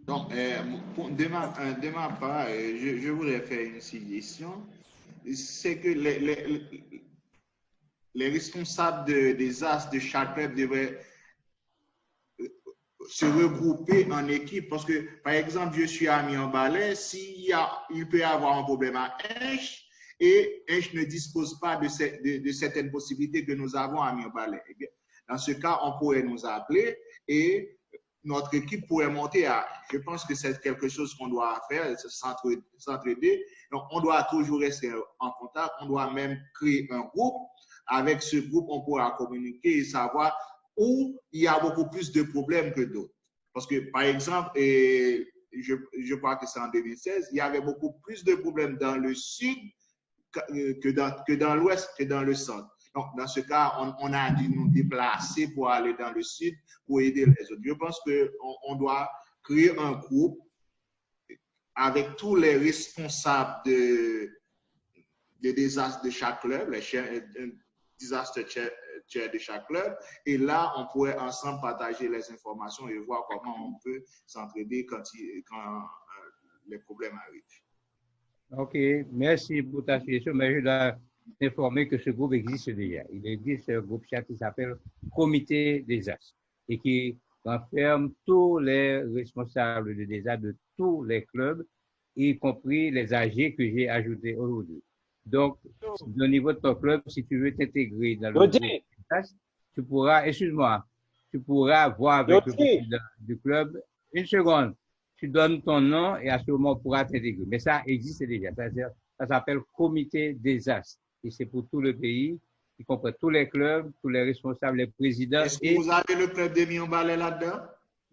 Donc, de ma part, je voudrais faire une suggestion. C'est que les responsables des as de chaque club devraient se regrouper en équipe. Parce que, par exemple, je suis à Mian-Balais, il peut y avoir un problème à Inch, et Inch ne dispose pas de certaines possibilités que nous avons à Mian-Balais. Eh bien, dans ce cas, on pourrait nous appeler et notre équipe pourrait monter à. Je pense que c'est quelque chose qu'on doit faire, s'entraider. Donc, on doit toujours rester en contact. On doit même créer un groupe. Avec ce groupe, on pourra communiquer et savoir où il y a beaucoup plus de problèmes que d'autres. Parce que, par exemple, je crois que c'est en 2016, il y avait beaucoup plus de problèmes dans le sud que dans l'ouest, que dans le centre. Donc, dans ce cas, on a dû nous déplacer pour aller dans le sud pour aider les autres. Je pense qu'on doit créer un groupe avec tous les responsables des désastres de chaque club, les désastres chair de chaque club. Et là, on pourrait ensemble partager les informations et voir comment on peut s'entraider quand les problèmes arrivent. OK, merci pour ta suggestion, mais je dois informer que ce groupe existe déjà. Il existe un groupe chat qui s'appelle Comité des As et qui renferme tous les responsables de désastres de tous les clubs, y compris les AG que j'ai ajoutés aujourd'hui. Donc, au niveau de ton club, si tu veux t'intégrer dans le groupe des As, tu pourras, excuse-moi, tu pourras voir avec le président du club. Une seconde. Tu donnes ton nom et à ce moment, on pourra t'intégrer. Mais ça existe déjà. Ça s'appelle Comité des As. Et c'est pour tout le pays, y compris tous les clubs, tous les responsables, les présidents. Est-ce que vous avez le club de Mion-Balais là-dedans?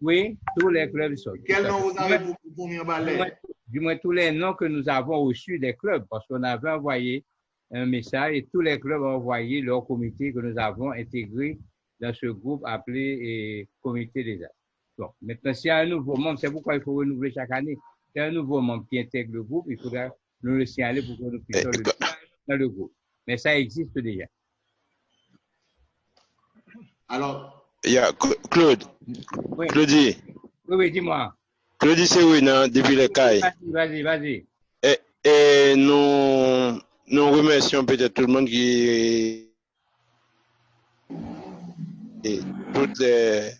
Oui, tous les clubs sont. Quel nom vous avez pour m'emballer? Du moins, tous les noms que nous avons reçus des clubs, parce qu'on avait envoyé un message et tous les clubs ont envoyé leur comité que nous avons intégré dans ce groupe appelé comité des arts. Bon, maintenant, s'il y a un nouveau membre, c'est pourquoi il faut renouveler chaque année. S'il y a un nouveau membre qui intègre le groupe, il faudra nous le signaler pour que nous puissions le mettre dans le groupe. Mais ça existe déjà. Alors, il y a Claude. Oui. Claudie. Oui, dis-moi. Claudie, c'est oui, non, depuis les cailles. Vas-y. Et nous remercions peut-être tout le monde et tous les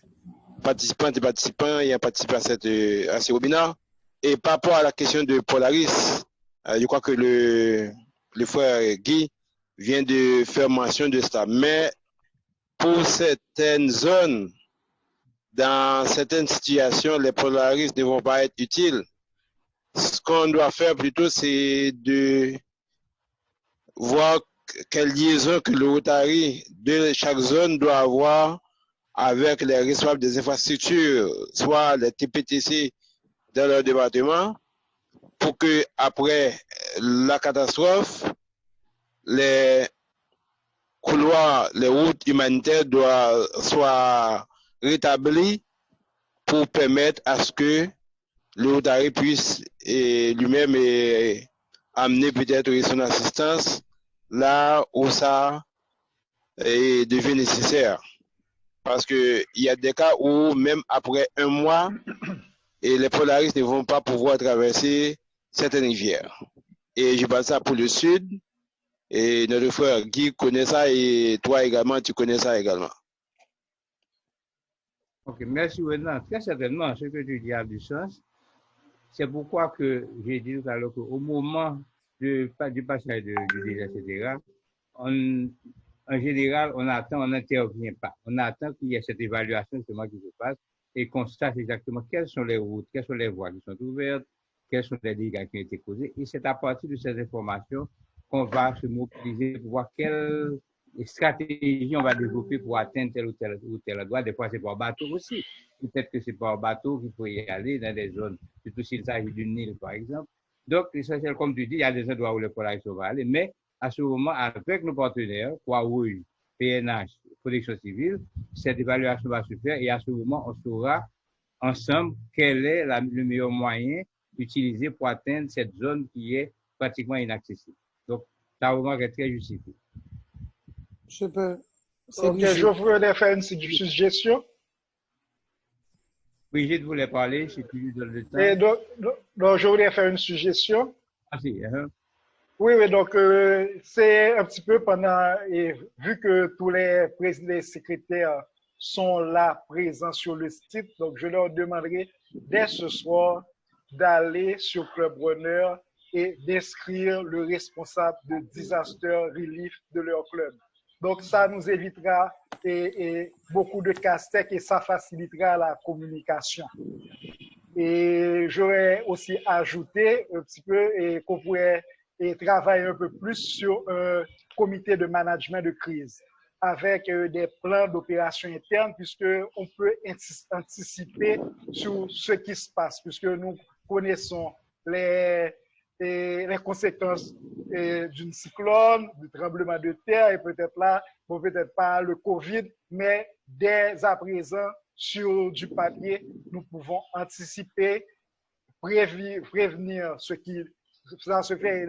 participantes et participants qui ont participé à ce webinaire. Et par rapport à la question de Polaris, je crois que le frère Guy vient de faire mention de ça. Mais pour certaines zones, dans certaines situations, les Polaris ne vont pas être utiles. Ce qu'on doit faire plutôt, c'est de voir quelle liaison que le Rotary de chaque zone doit avoir avec les responsables des infrastructures, soit les TPTC dans leur département, pour que après la catastrophe, les couloirs, les routes humanitaires soient rétablis pour permettre à ce que le Rotary puisse lui-même amener peut-être son assistance là où ça devient nécessaire. Parce qu'il y a des cas où même après un mois, et les polaristes ne vont pas pouvoir traverser certaines rivières. Et je pense ça pour le sud, et notre frère Guy connaît ça, et toi également, tu connais ça également. Ok, merci Wendy. Très certainement, ce que tu dis a du sens. C'est pourquoi que j'ai dit tout à l'heure qu'au moment du passage du désastre, etc., en général, on n'intervient pas. On attend qu'il y ait cette évaluation justement qui se passe et qu'on sache exactement quelles sont les routes, quelles sont les voies qui sont ouvertes, quels sont les dégâts qui ont été causés. Et c'est à partir de ces informations qu'on va se mobiliser pour voir quelles stratégies on va développer pour atteindre tel ou tel endroit. Des fois, c'est par bateau aussi. Peut-être que c'est par bateau qu'il faut y aller dans des zones, surtout s'il s'agit d'une île, par exemple. Donc, l'essentiel, comme tu dis, il y a des endroits où les polaristes vont aller, mais à ce moment, avec nos partenaires, Croix-Rouge, PNH, Protection civile, cette évaluation va se faire et à ce moment, on saura ensemble quel est le meilleur moyen utilisé pour atteindre cette zone qui est pratiquement inaccessible. Donc, ta remarque est très justifiée. Je peux. Ok, je voudrais faire une suggestion. Brigitte voulait parler, si tu lui donnes le temps. Et donc, je voudrais faire une suggestion. Ah si, Oui, donc c'est un petit peu et vu que tous les présidents et secrétaires sont là, présents sur le site, donc je leur demanderai dès ce soir d'aller sur Club Runner et d'inscrire le responsable de Disaster Relief de leur club. Donc ça nous évitera beaucoup de casse-tête et ça facilitera la communication. Et j'aurais aussi ajouté un petit peu qu'on pourrait travailler un peu plus sur un comité de management de crise avec des plans d'opération interne puisqu'on peut anticiper sur ce qui se passe puisque nous connaissons les conséquences d'une cyclone, du tremblement de terre et peut-être là, bon, peut-être pas le Covid, mais dès à présent, sur du papier, nous pouvons anticiper, prévenir ce qui ça se fait,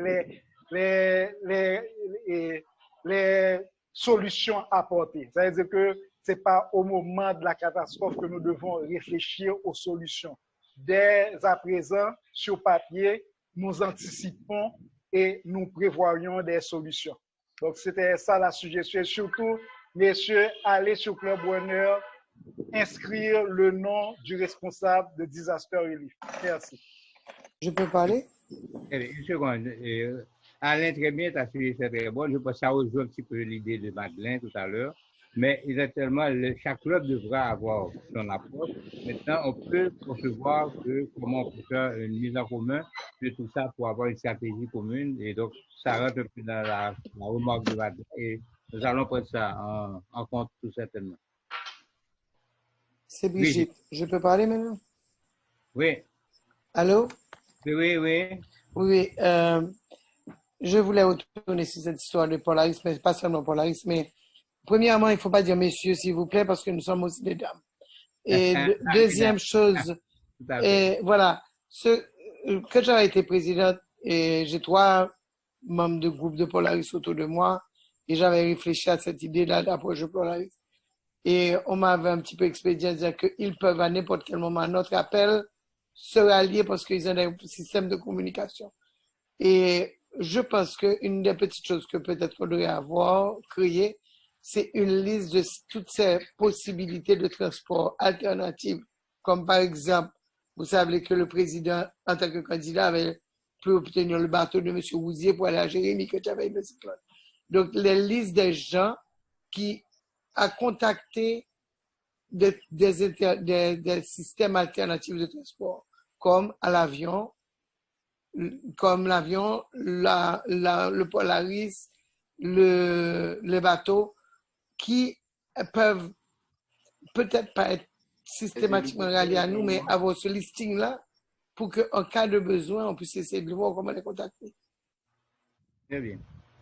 les solutions apportées. Ça veut dire que ce n'est pas au moment de la catastrophe que nous devons réfléchir aux solutions. Dès à présent, sur papier, nous anticipons et nous prévoyons des solutions. Donc, c'était ça la suggestion. Surtout, messieurs, allez sur Club Runner, inscrire le nom du responsable de Disaster Relief. Merci. Je peux parler? Une seconde. Alain, très bien, ta suggestion est très bonne. Je pense que ça rejoint un petit peu l'idée de Madeleine tout à l'heure. Mais exactement, chaque club devra avoir son approche. Maintenant, on peut concevoir comment on peut faire une mise en commun de tout ça pour avoir une stratégie commune. Et donc, ça rentre un peu dans la remarque de Madeleine. Et nous allons prendre ça en compte tout certainement. C'est Brigitte. Je peux parler maintenant? Oui. Allô? Oui, oui. Oui, je voulais retourner sur cette histoire de Polaris, mais pas seulement Polaris, mais premièrement, il ne faut pas dire messieurs, s'il vous plaît, parce que nous sommes aussi des dames. Et deuxième chose, et voilà, que j'avais été présidente et j'ai 3 membres de groupe de Polaris autour de moi et j'avais réfléchi à cette idée-là d'approche Polaris. Et on m'avait un petit peu expédié à dire qu'ils peuvent à n'importe quel moment, notre appel, se rallier parce qu'ils ont un système de communication. Et je pense qu'une des petites choses que peut-être qu'on devrait avoir créé, c'est une liste de toutes ces possibilités de transport alternatives. Comme par exemple, vous savez que le président, en tant que candidat, avait pu obtenir le bateau de M. Rousier pour aller à Jérémy, que tu avais le cyclone. Donc, les listes des gens qui a contacté des systèmes alternatifs de transport, comme à l'avion, le Polaris, le bateau, qui peuvent peut-être pas être systématiquement ralliés à nous, mais avoir ce listing-là pour qu'en cas de besoin, on puisse essayer de voir comment les contacter. Très bien.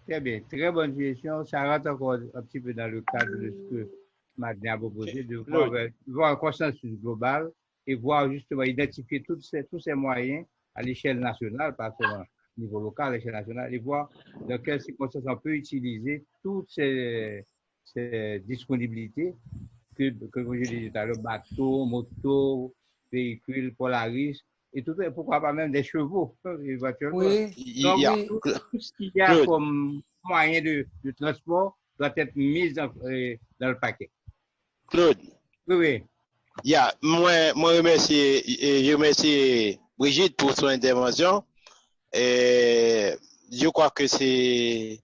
Très bien. Très bonne question. Ça rentre encore un petit peu dans le cadre de ce que Madeleine a proposé, de voir un consensus global et voir justement identifier tous ces moyens à l'échelle nationale, pas seulement au niveau local, à l'échelle nationale, et voir dans quelles circonstances on peut utiliser toutes ces disponibilités que je disais tout à l'heure, bateau, moto, véhicules, Polaris, et tout, pourquoi pas même des chevaux, éventuellement. Oui, Donc, tout ce qu'il y a comme moyen de transport doit être mis dans le paquet. Claude. Oui, oui. Moi, je remercie Brigitte pour son intervention. Et je crois que c'est,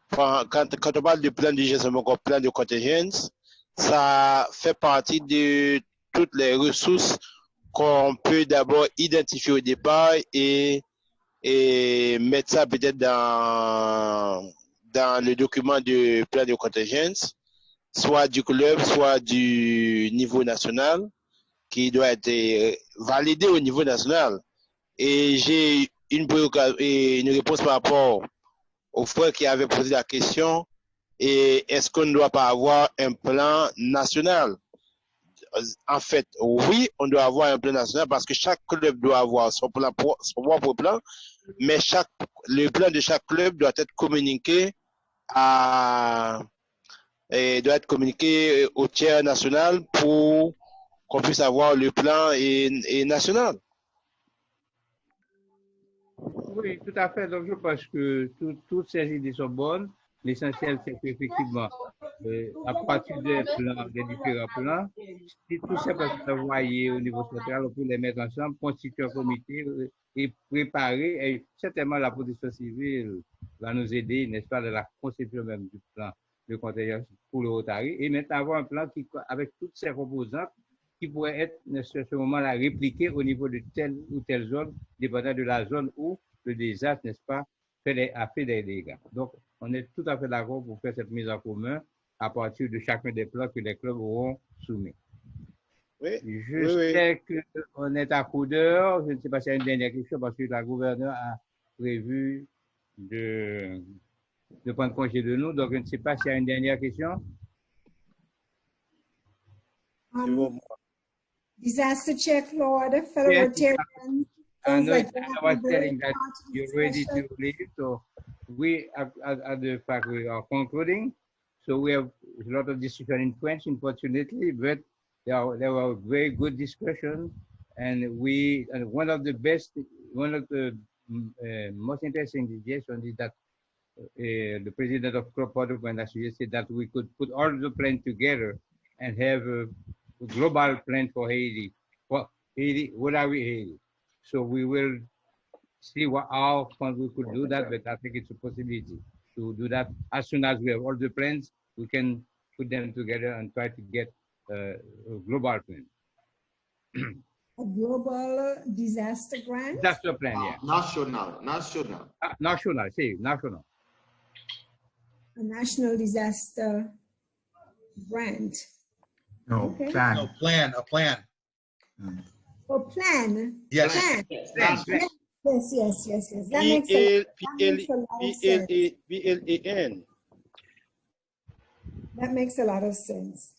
quand on parle de plan de gestion, plan de contingence, ça fait partie de toutes les ressources qu'on peut d'abord identifier au départ et mettre ça peut-être dans le document de plan de contingence, soit du club, soit du niveau national, qui doit être validé au niveau national. Et j'ai une réponse par rapport au frère qui avait posé la question, et est-ce qu'on ne doit pas avoir un plan national? En fait, oui, on doit avoir un plan national parce que chaque club doit avoir son propre plan, mais le plan de chaque club doit être communiqué au tiers national pour qu'on puisse avoir le plan national. Oui, tout à fait. Donc, je pense que toutes ces idées sont bonnes. L'essentiel, c'est qu'effectivement, à partir des différents plans, si tout ça peut être envoyé au niveau central, on peut les mettre ensemble, constituer un comité et préparer. Et certainement, la protection civile va nous aider, n'est-ce pas, dans la conception même du plan de contingence pour le Rotary. Et maintenant, avoir un plan avec toutes ces composantes qui pourraient être, à ce moment-là, répliquées au niveau de telle ou telle zone, dépendant de la zone où le désastre, n'est-ce pas, a fait des dégâts. Donc, on est tout à fait d'accord pour faire cette mise en commun à partir de chacun des plans que les clubs auront soumis. Je sais qu'on est à coup d'heure. Je ne sais pas s'il y a une dernière question parce que la gouverneure a prévu de prendre congé de nous. Donc, je ne sais pas s'il y a une dernière question. Disaster check, Lord, fellow Rotarians. I was telling that you're ready to leave, so we at the fact we are concluding. So we have a lot of discussion in French, unfortunately, but there were very good discussion, and one of the most interesting suggestions is that the president of Club Port-au-Prince suggested that we could put all the plans together and have a global plan for Haiti. For Haiti, what are we Haiti? So we will see how we could do that, but I think it's a possibility to do that. As soon as we have all the plans, we can put them together and try to get a global plan. A global disaster grant? Disaster plan, yeah. National. National. A national disaster grant. No, Okay. plan. No, plan, a plan. Oh, plan. Yes. Plan. Plan. Yes. That makes a lot of sense. P-L-A-N. That makes a lot of sense.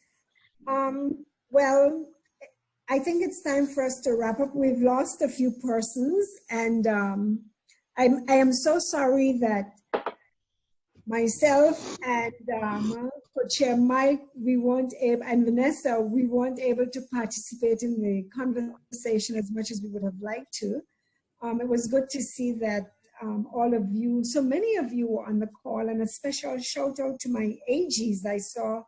Well, I think it's time for us to wrap up. We've lost a few persons, and I am so sorry that myself and Co-Chair Mike, we weren't able, and Vanessa, we weren't able to participate in the conversation as much as we would have liked to. It was good to see that all of you, so many of you were on the call, and a special shout out to my AGs. I saw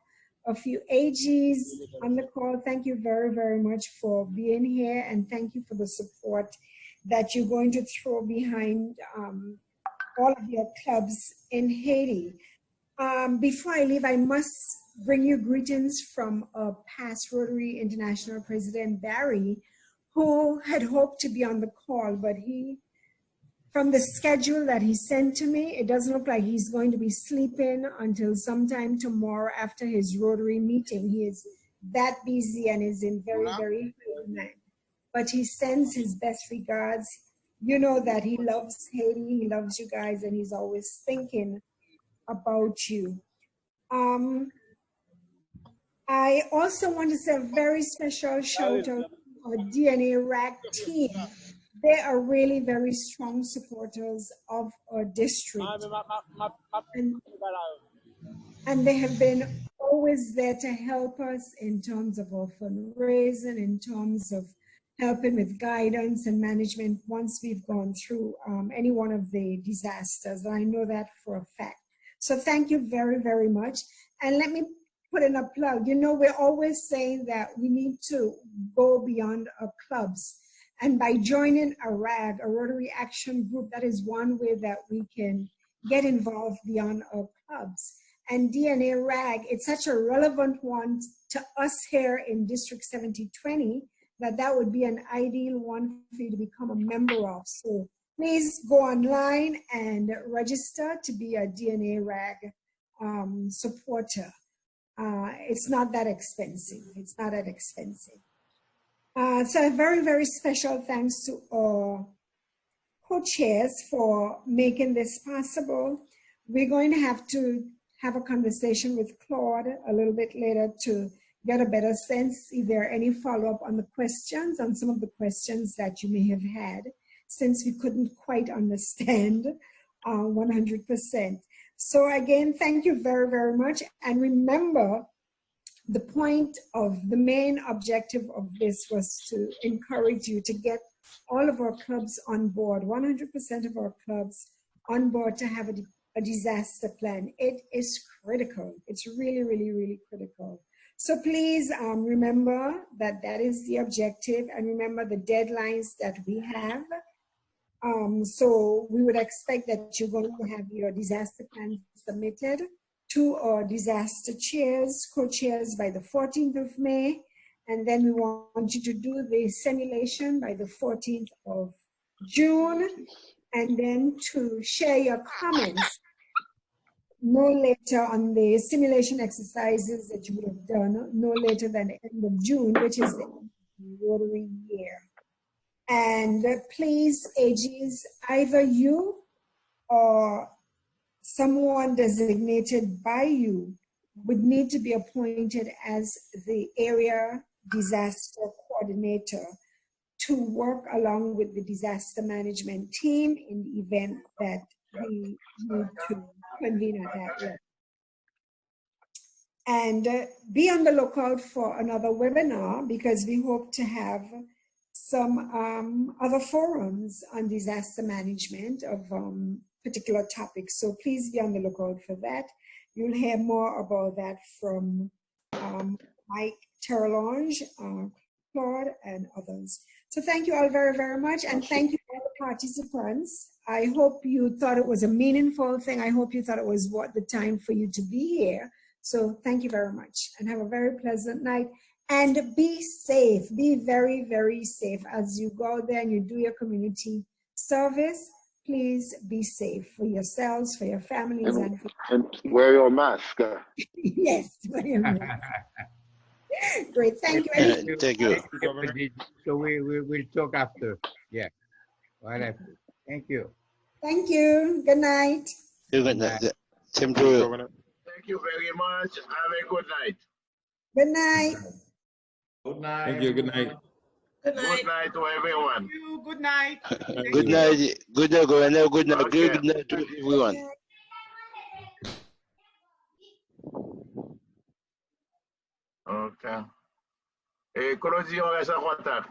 a few AGs on the call. Thank you very, very much for being here, and thank you for the support that you're going to throw behind all of your clubs in Haiti. Before I leave, I must bring you greetings from a past Rotary International President, Barry, who had hoped to be on the call, but from the schedule that he sent to me, it doesn't look like he's going to be sleeping until sometime tomorrow after his Rotary meeting. He is that busy and is in very, very demand. But he sends his best regards. You know that he loves Haiti, he loves you guys, and he's always thinking about you. I also want to say a very special shout out to our DNA RAC team. They are really very strong supporters of our district. And they have been always there to help us in terms of our fundraising, in terms of helping with guidance and management once we've gone through any one of the disasters. I know that for a fact. So thank you very, very much. And let me put in a plug. You know, we're always saying that we need to go beyond our clubs. And by joining a RAG, a Rotary Action Group, that is one way that we can get involved beyond our clubs. And DNA RAG, it's such a relevant one to us here in District 7020 that would be an ideal one for you to become a member of. So please go online and register to be a DNA RAG supporter. It's not that expensive. It's not that expensive. So a very, very special thanks to our co-chairs for making this possible. We're going to have a conversation with Claude a little bit later to get a better sense if there are any follow-up on the questions, on some of the questions that you may have had, since we couldn't quite understand 100%. So again, thank you very, very much. And remember, the point of the main objective of this was to encourage you to get all of our clubs on board, 100% of our clubs on board to have a disaster plan. It is critical. It's really, really, really critical. So please remember that that is the objective, and remember the deadlines that we have. So we would expect that you're going to have your disaster plan submitted to our disaster chairs, co-chairs by the 14th of May. And then we want you to do the simulation by the 14th of June. And then to share your comments no later on the simulation exercises that you would have done, no later than the end of June, which is the Rotary year. And please, AGs, either you or someone designated by you would need to be appointed as the area disaster coordinator to work along with the disaster management team in the event that we need to convene at that level. And be on the lookout for another webinar, because we hope to have some other forums on disaster management of particular topics. So please be on the lookout for that. You'll hear more about that from Mike Terrelange, Claude, and others. So thank you all very, very much. And thank you all the participants. I hope you thought it was a meaningful thing. I hope you thought it was worth the time for you to be here. So thank you very much, and have a very pleasant night. And be safe, be very, very safe as you go there and you do your community service. Please be safe for yourselves, for your families, and wear your mask. Yes, wear your mask. Great. Thank you. Thank you. So we will talk after. Yeah. Whatever. Thank you. Thank you. Good night. Good night. Same to you. Thank you very much. Have a good night. Good night. Good night. Thank you. Good night. Good night. Good night to everyone. Good night. Good night. Good night, Governor. Good night. Okay. Good night to everyone. Ok. Et Claudie, on reste en contact.